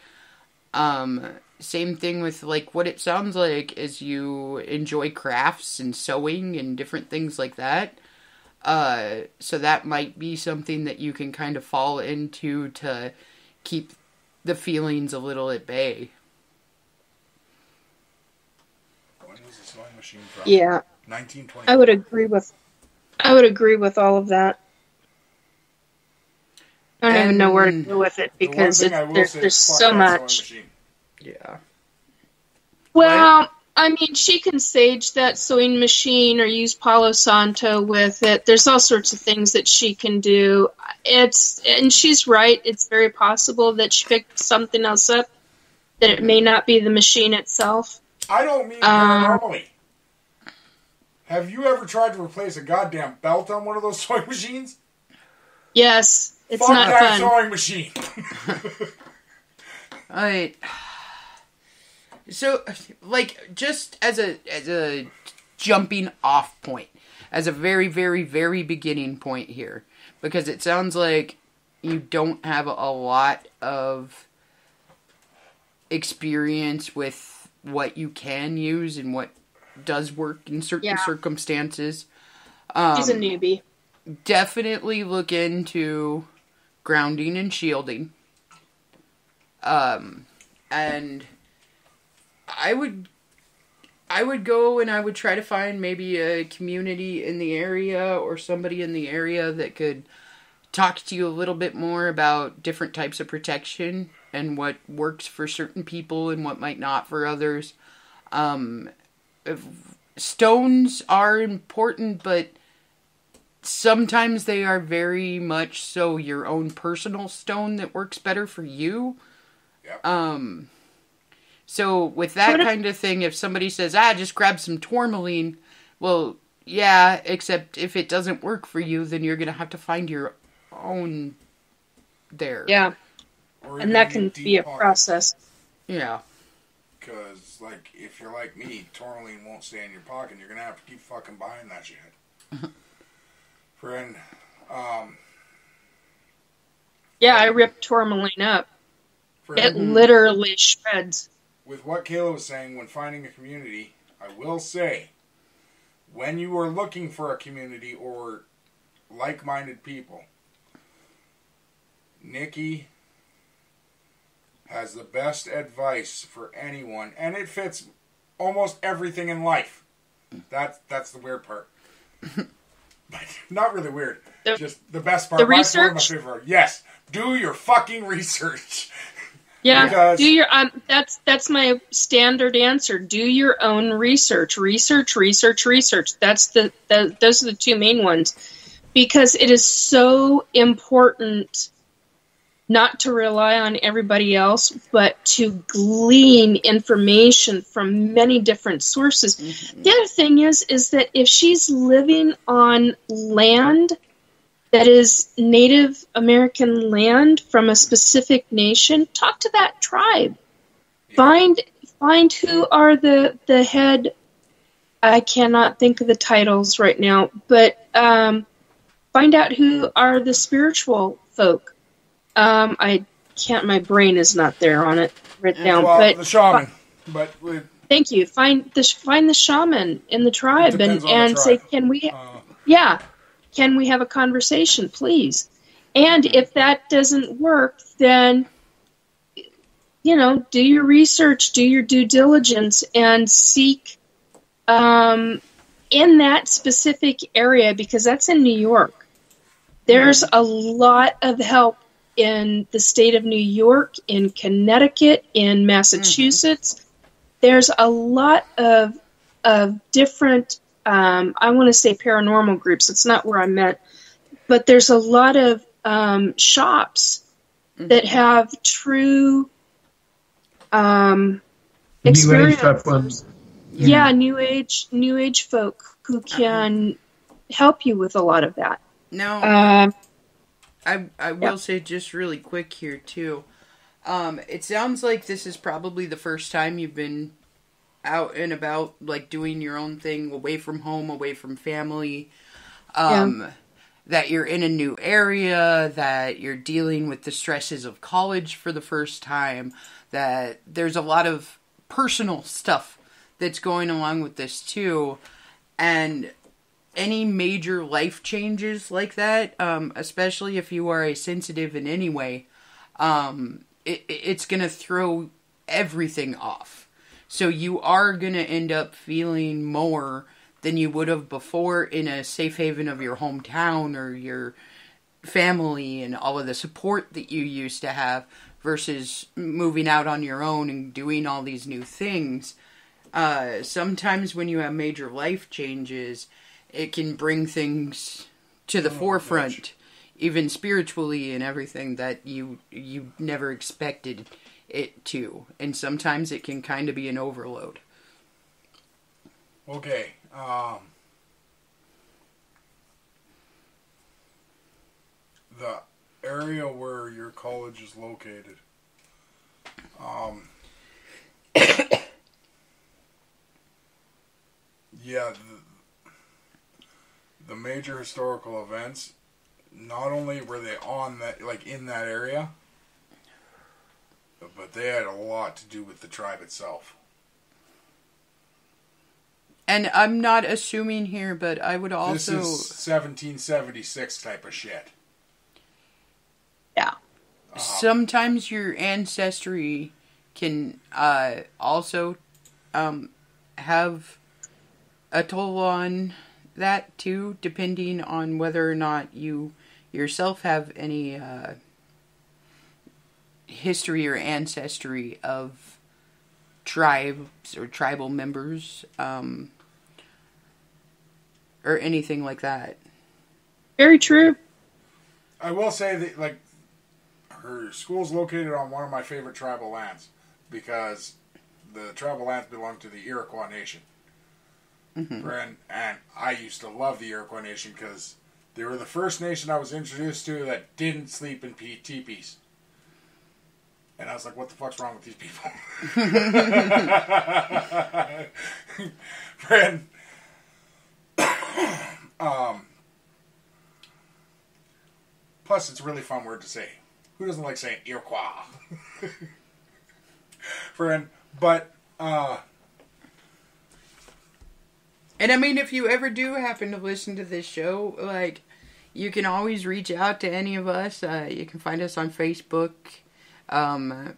Same thing with, like, what it sounds like is you enjoy crafts and sewing and different things like that. So that might be something that you can kind of fall into to keep the feelings a little at bay. When was the sewing machine from? Yeah. 1920. I would agree with all of that. I don't even know where to go with it because there's so much. Yeah. Well, I mean, she can sage that sewing machine or use Palo Santo with it. There's all sorts of things that she can do. And she's right. It's very possible that she picked something else up, that it may not be the machine itself. I don't mean paranormally. Have you ever tried to replace a goddamn belt on one of those sewing machines? Yes, it's Fuck not that fun. sewing machine. Alright. So, like, just as a jumping off point, as a very, very, very beginning point here, because it sounds like you don't have a lot of experience with what you can use and what does work in certain circumstances. She's a newbie. Definitely look into grounding and shielding. And I would go and I would try to find maybe a community in the area or somebody in the area that could talk to you a little bit more about different types of protection and what works for certain people and what might not for others. Stones are important, but sometimes they are very much so your own personal stone that works better for you. Yep. So with that kind of thing, if somebody says, just grab some tourmaline, well, yeah, except if it doesn't work for you, then you're going to have to find your own there. Yeah. And that can be a process. Yeah. Because, like, if you're like me, tourmaline won't stay in your pocket, and you're going to have to keep fucking buying that shit. Friend, yeah, I ripped tourmaline up. It literally shreds. With what Kayla was saying, when finding a community, I will say, when you are looking for a community or like-minded people, Nikki has the best advice for anyone, and it fits almost everything in life. That's the weird part. But not really weird. Just the best part. The research? My favorite part. Yes. Do your fucking research. Yeah, because do your that's my standard answer. Do your own research. Research. Those are the two main ones. Because it is so important not to rely on everybody else, but to glean information from many different sources. Mm-hmm. The other thing is that if she's living on land that is Native American land from a specific nation, talk to that tribe. Yeah. Find who are the head. I cannot think of the titles right now, but find out who are the spiritual folk. I can't. My brain is not there on it right now. Well, but the shaman. Thank you. Find the shaman in the tribe and say, can we? Can we have a conversation, please? And if that doesn't work, then do your research, do your due diligence, and seek in that specific area, because that's in New York. There's a lot of help in the state of New York, in Connecticut, in Massachusetts. Mm-hmm. There's a lot of different, I want to say paranormal groups. It's not where I meant. But there's a lot of shops that have true experience. New Age type ones. Yeah, New Age folk who can help you with a lot of that. Now, I will say just really quick here, too. It sounds like this is probably the first time you've been out and about, like, doing your own thing, away from home, away from family. That you're in a new area, that you're dealing with the stresses of college for the first time, that there's a lot of personal stuff that's going along with this too. And any major life changes like that, especially if you are a sensitive in any way, it's going to throw everything off. So you are going to end up feeling more than you would have before in a safe haven of your hometown or your family and all of the support that you used to have versus moving out on your own and doing all these new things. Sometimes when you have major life changes, it can bring things to the forefront, even spiritually and everything that you never expected it to. And sometimes it can kind of be an overload. Okay. The area where your college is located, the major historical events, not only were they on that, like in that area, but they had a lot to do with the tribe itself. And I'm not assuming here, but I would also... This is 1776 type of shit. Yeah. Sometimes your ancestry can also have a toll on that too, depending on whether or not you yourself have any history or ancestry of tribes or tribal members, or anything like that. Very true. I will say that, like, her school's located on one of my favorite tribal lands because the tribal lands belong to the Iroquois Nation. Mm-hmm. And I used to love the Iroquois Nation because they were the first nation I was introduced to that didn't sleep in teepees. And I was like, what the fuck's wrong with these people? Friend. Plus, it's a really fun word to say. Who doesn't like saying Iroquois? Friend. But, and I mean, if you ever do happen to listen to this show, like, you can always reach out to any of us. You can find us on Facebook.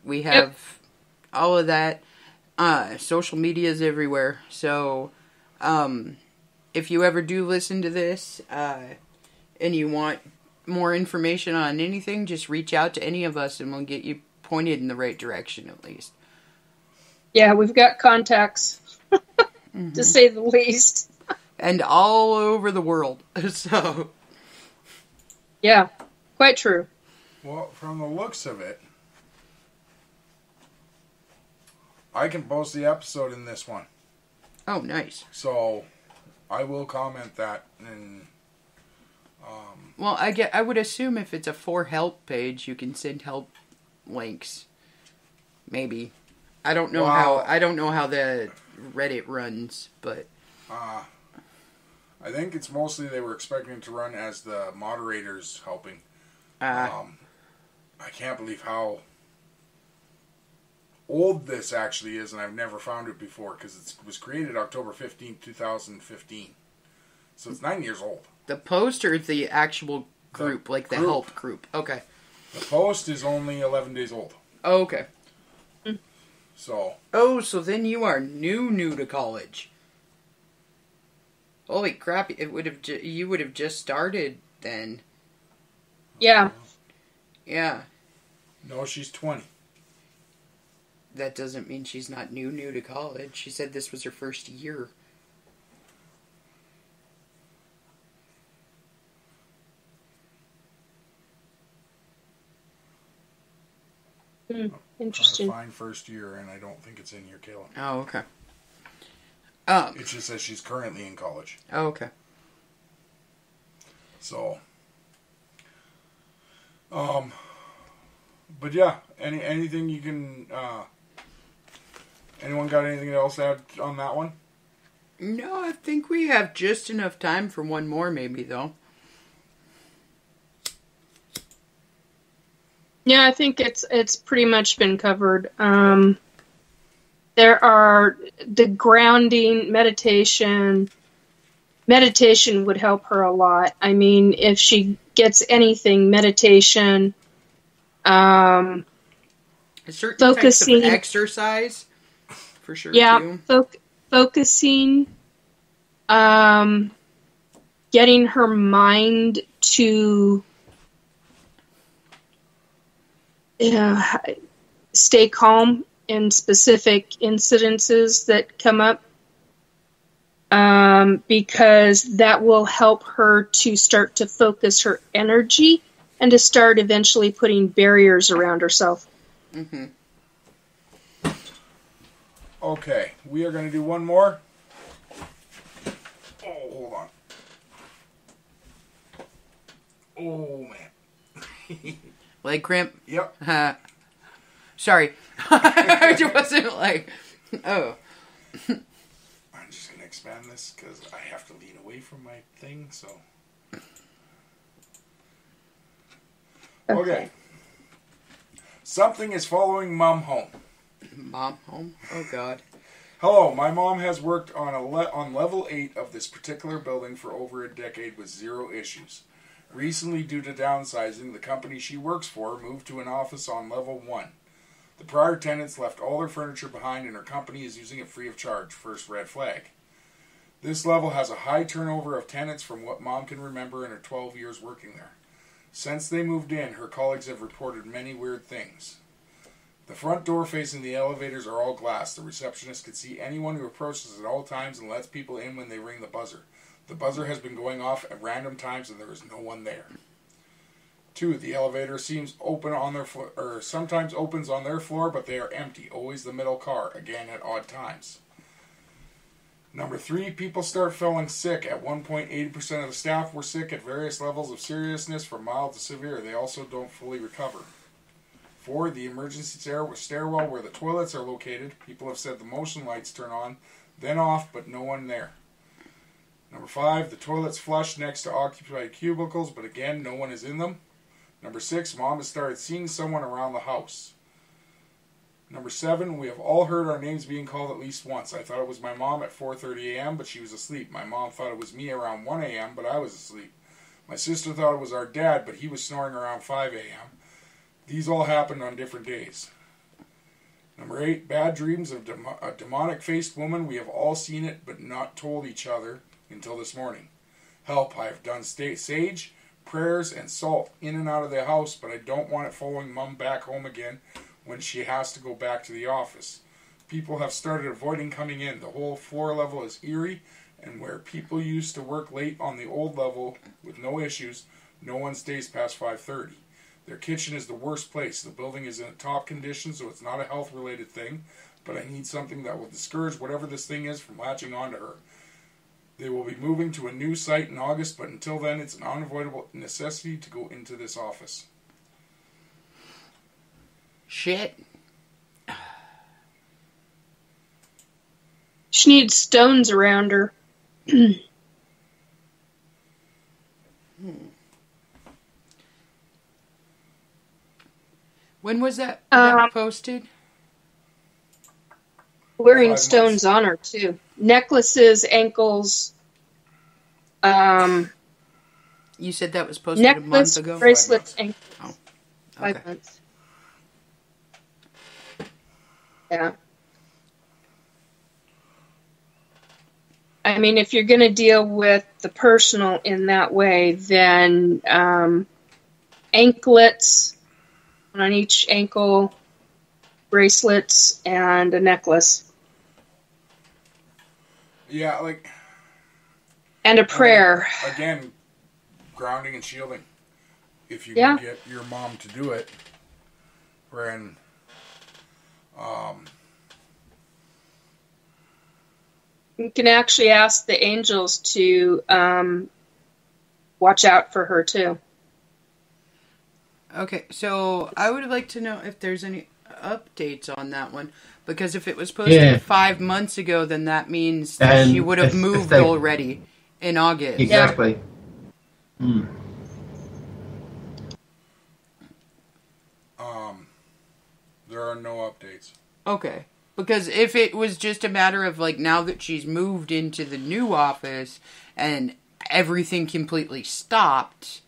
We have all of that. Social medias everywhere. So, if you ever do listen to this, and you want more information on anything, just reach out to any of us and we'll get you pointed in the right direction at least. Yeah, we've got contacts, to say the least. And all over the world, so... Yeah, quite true. Well, from the looks of it, I can post the episode in this one. Oh, nice. So, I will comment that. And well, I would assume if it's a for help page, you can send help links. Maybe. I don't know how the Reddit runs, but I think it's mostly they were expecting to run as the moderators helping. I can't believe how old this actually is, and I've never found it before because it was created October 15th, 2015. So it's 9 years old. The post or the actual group, like the help group? Okay. The post is only 11 days old. Oh, okay. So. Oh, so then you are new to college. Holy crap! You would have just started then. Yeah. Yeah. No, she's 20. That doesn't mean she's not new to college. She said this was her first year. Interesting. Fine first year, and I don't think it's in here, Kayla. Oh, okay. It just says she's currently in college. Oh, okay. So, But yeah, anything you can... anyone got anything else to add on that one? No, I think we have just enough time for one more, maybe, though. Yeah, I think it's pretty much been covered. There are the grounding, meditation. Meditation would help her a lot. I mean, if she gets anything, meditation. Certain focusing, types of exercise, for sure. Yeah, too. Focusing. Getting her mind to stay calm in specific incidences that come up, because that will help her to start to focus her energy and to start eventually putting barriers around herself. Mm-hmm. Okay, we are going to do one more. Oh, hold on. Oh, man. Leg cramp? Yep. Sorry. I wasn't like, oh. I'm just going to expand this because I have to lean away from my thing, so. Okay. Something is following Mom home. Mom home? Oh, God. Hello, my mom has worked on level 8 of this particular building for over a decade with zero issues. Recently, due to downsizing, the company she works for moved to an office on level 1. The prior tenants left all their furniture behind and her company is using it free of charge. First red flag. This level has a high turnover of tenants from what Mom can remember in her 12 years working there. Since they moved in, her colleagues have reported many weird things. The front door facing the elevators are all glass. The receptionist can see anyone who approaches at all times and lets people in when they ring the buzzer. The buzzer has been going off at random times and there is no one there. 2. The elevator seems open on their floor, or sometimes opens on their floor, but they are empty. Always the middle car, again at odd times. Number 3, people start feeling sick. At one point, 80% of the staff were sick at various levels of seriousness, from mild to severe. They also don't fully recover. 4, the emergency stairwell where the toilets are located. People have said the motion lights turn on, then off, but no one there. Number 5, the toilets flush next to occupied cubicles, but again, no one is in them. Number 6, Mom has started seeing someone around the house. Number 7, we have all heard our names being called at least once. I thought it was my mom at 4:30 a.m., but she was asleep. My mom thought it was me around 1 a.m., but I was asleep. My sister thought it was our dad, but he was snoring around 5 a.m. These all happened on different days. Number 8, bad dreams of a demonic-faced woman. We have all seen it, but not told each other until this morning. Help, I have done sage, prayers, and salt in and out of the house, but I don't want it following Mom back home again when she has to go back to the office. People have started avoiding coming in. The whole floor level is eerie, and where people used to work late on the old level with no issues, no one stays past 5:30. Their kitchen is the worst place. The building is in top condition, so it's not a health-related thing, but I need something that will discourage whatever this thing is from latching onto her. They will be moving to a new site in August, but until then, it's an unavoidable necessity to go into this office. Shit. She needs stones around her. When was that posted? Wearing 5 stones months. on her, too. Necklaces, ankles. You said that was posted a month ago? Bracelets, 5 ankles. Oh, okay. 5 months. Yeah. I mean, if you're going to deal with the personal in that way, then anklets on each ankle, bracelets, and a necklace. Yeah, like... And a prayer. Again, grounding and shielding. If you can get your mom to do it. Wherein... You can actually ask the angels to watch out for her, too. Okay, so I would like to know if there's any updates on that one. Because if it was posted 5 months ago, then that means that she would have moved already in August. Exactly. There are no updates. Okay. Because if it was just a matter of, like, now that she's moved into the new office and everything completely stopped,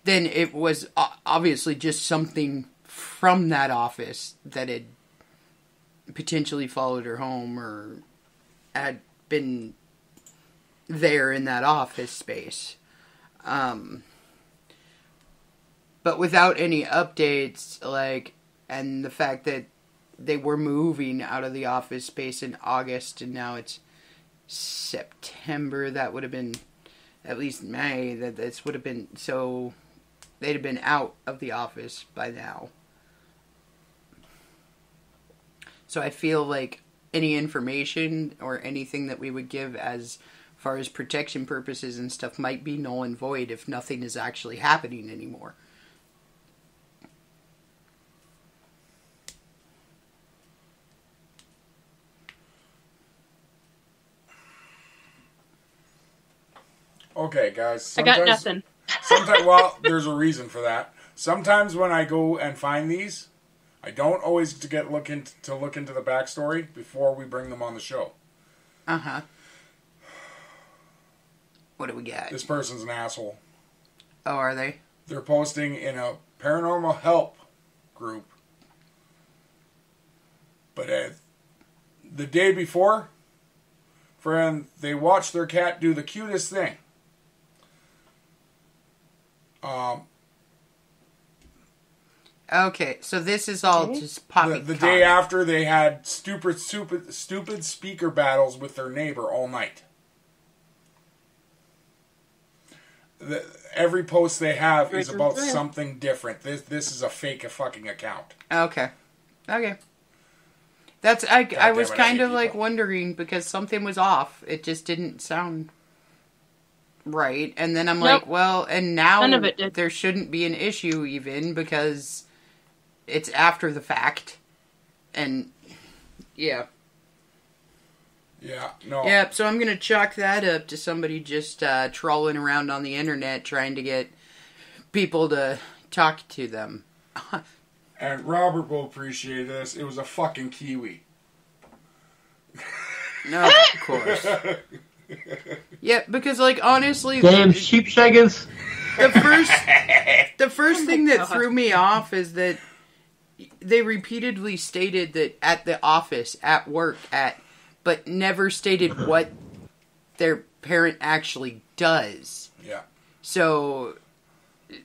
then it was obviously just something from that office that had potentially followed her home or had been there in that office space. But without any updates, like, and the fact that they were moving out of the office space in August and now it's September, that would have been at least May, that this would have been, so they'd have been out of the office by now. So I feel like any information or anything that we would give as far as protection purposes and stuff might be null and void if nothing is actually happening anymore. Okay, guys. I got nothing. Well, there's a reason for that. Sometimes when I go and find these, I don't always look into the backstory before we bring them on the show. Uh-huh. What do we got? This person's an asshole. Oh, are they? They're posting in a paranormal help group. But the day before, friend, they watched their cat do the cutest thing. Okay, so this is all just poppycock. The day after, they had stupid speaker battles with their neighbor all night. Every post they have is about something different. This is a fake fucking account. Okay. That's I was kind of like wondering because something was off. It just didn't sound right. And then I'm like, well, and now there shouldn't be an issue even because it's after the fact. And yeah. Yeah, no. Yep, so I'm going to chalk that up to somebody just trawling around on the internet trying to get people to talk to them. And Robert will appreciate this. It was a fucking kiwi. No, of course. Yeah, because, like, honestly... Damn sheepshaggers! The first thing that threw me off is that they repeatedly stated that at the office, at work, but never stated what their parent actually does. Yeah. So,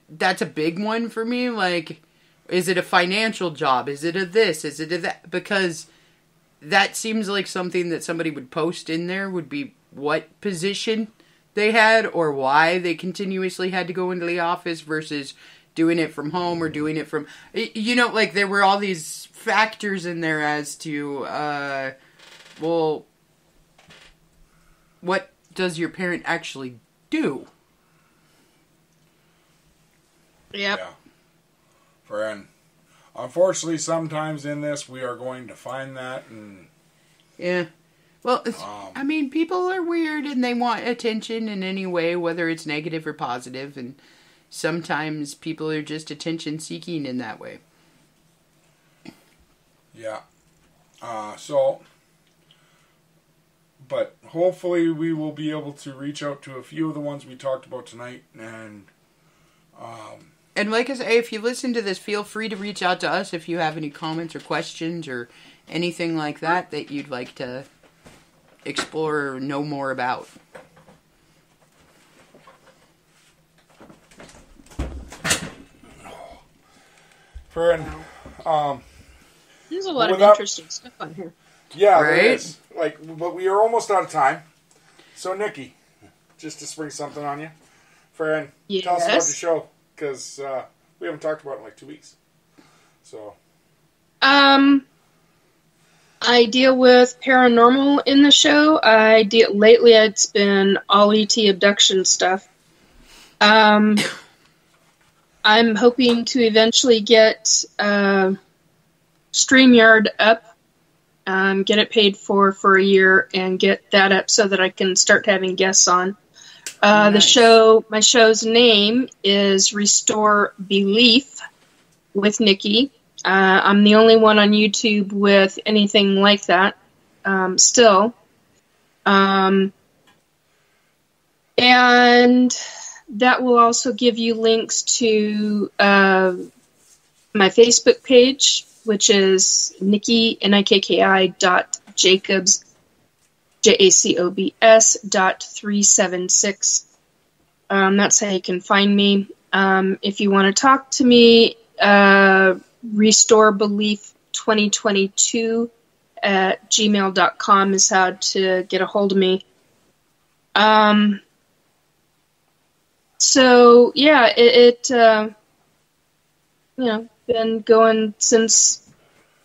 that's a big one for me. Like, is it a financial job? Is it a this? Is it a that? Because that seems like something that somebody would post in there would be what position they had or why they continuously had to go into the office versus doing it from home or doing it from... You know, like, there were all these factors in there as to... well, what does your parent actually do? Yep. Yeah. Friend, unfortunately, sometimes in this, we are going to find that. And yeah. Well, I mean, people are weird and they want attention in any way, whether it's negative or positive. And sometimes people are just attention seeking in that way. Yeah. But hopefully we will be able to reach out to a few of the ones we talked about tonight. And like I say, if you listen to this, feel free to reach out to us if you have any comments or questions or anything like that that you'd like to explore or know more about. Friend, there's a lot of interesting stuff on here. Yeah, right? There is. But we are almost out of time. So, Nikki, just to spring something on you, friend, tell us about your show because we haven't talked about it in like 2 weeks. So, I deal with paranormal in the show. Lately it's been all ET abduction stuff. I'm hoping to eventually get StreamYard up, get it paid for a year, and get that up so that I can start having guests on. Nice. My show's name is Restore Belief with Nikki. I'm the only one on YouTube with anything like that still. And that will also give you links to my Facebook page, which is Nikki, Nikki.Jacobs, JACOBS.376. That's how you can find me. If you want to talk to me, restorebelief2022@gmail.com is how to get a hold of me. So yeah, it been going since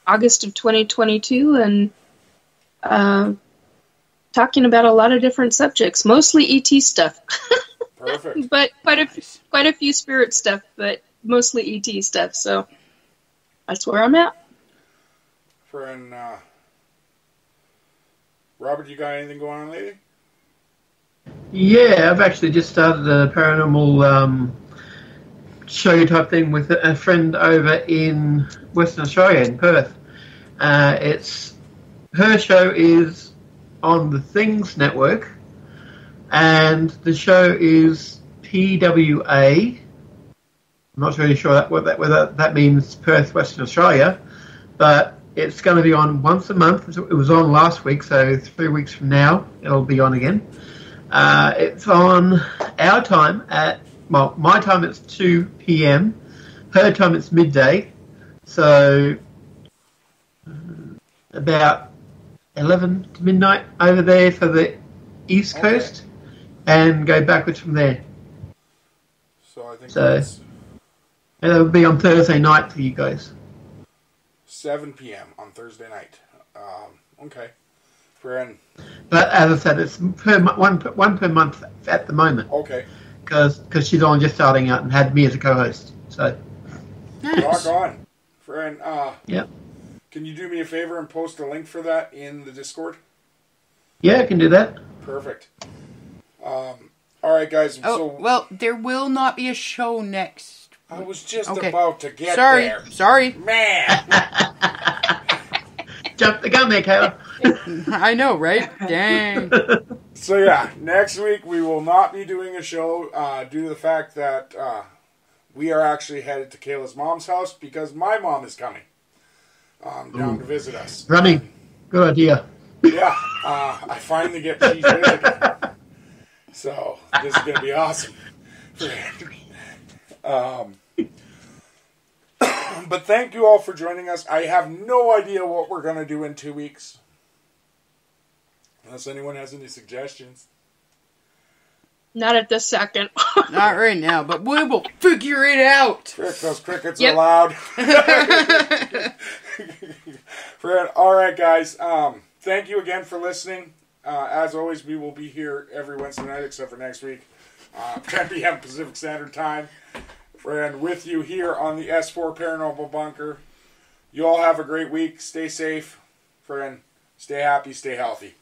August of 2022, and talking about a lot of different subjects, mostly ET stuff. Perfect. But quite a few spirit stuff, but mostly ET stuff. So that's where I'm at. Friend Robert, you got anything going on lately? Yeah, I've actually just started a paranormal show type thing with a friend over in Western Australia, in Perth. Her show is on the Things Network, and the show is PWA. I'm not really sure whether that means Perth, Western Australia, but it's going to be on once a month. It was on last week, so 3 weeks from now it'll be on again. It's on our time my time it's 2 p.m. Her time it's midday, so about 11 to midnight over there for the East Coast, and go backwards from there. So I think it'll be on Thursday night for you guys. 7 p.m. on Thursday night. Okay. Friend. But as I said, it's one per month at the moment. Okay. Because she's only just starting out and had me as a co-host. So. Rock on. Friend, yeah. Can you do me a favor and post a link for that in the Discord? Yeah, I can do that. Perfect. All right, guys. Well, there will not be a show next. I was just about to get there. Sorry. Man. Jump the gun there, Kayla. I know, right? Dang. So, yeah, next week we will not be doing a show due to the fact that we are actually headed to Kayla's mom's house because my mom is coming down to visit us. Running. Good idea. Yeah. I finally get cheese again. So, this is going to be awesome. But thank you all for joining us. I have no idea what we're going to do in 2 weeks. Unless anyone has any suggestions. Not at this second. Not right now, but we will figure it out. Those crickets are loud. All right, guys. Thank you again for listening. As always, we will be here every Wednesday night except for next week. 10 p.m. Pacific Standard Time. Friend, with you here on the S-4 Paranormal Bunker. You all have a great week. Stay safe. Friend, stay happy, stay healthy.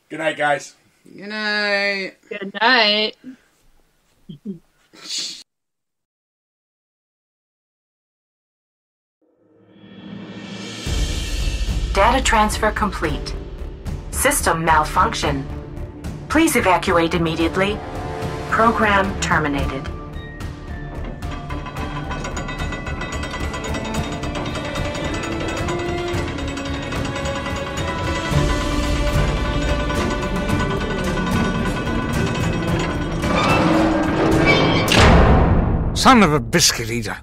Good night, guys. Good night. Good night. Data transfer complete. System malfunction. Please evacuate immediately. Program terminated. Son of a biscuit eater.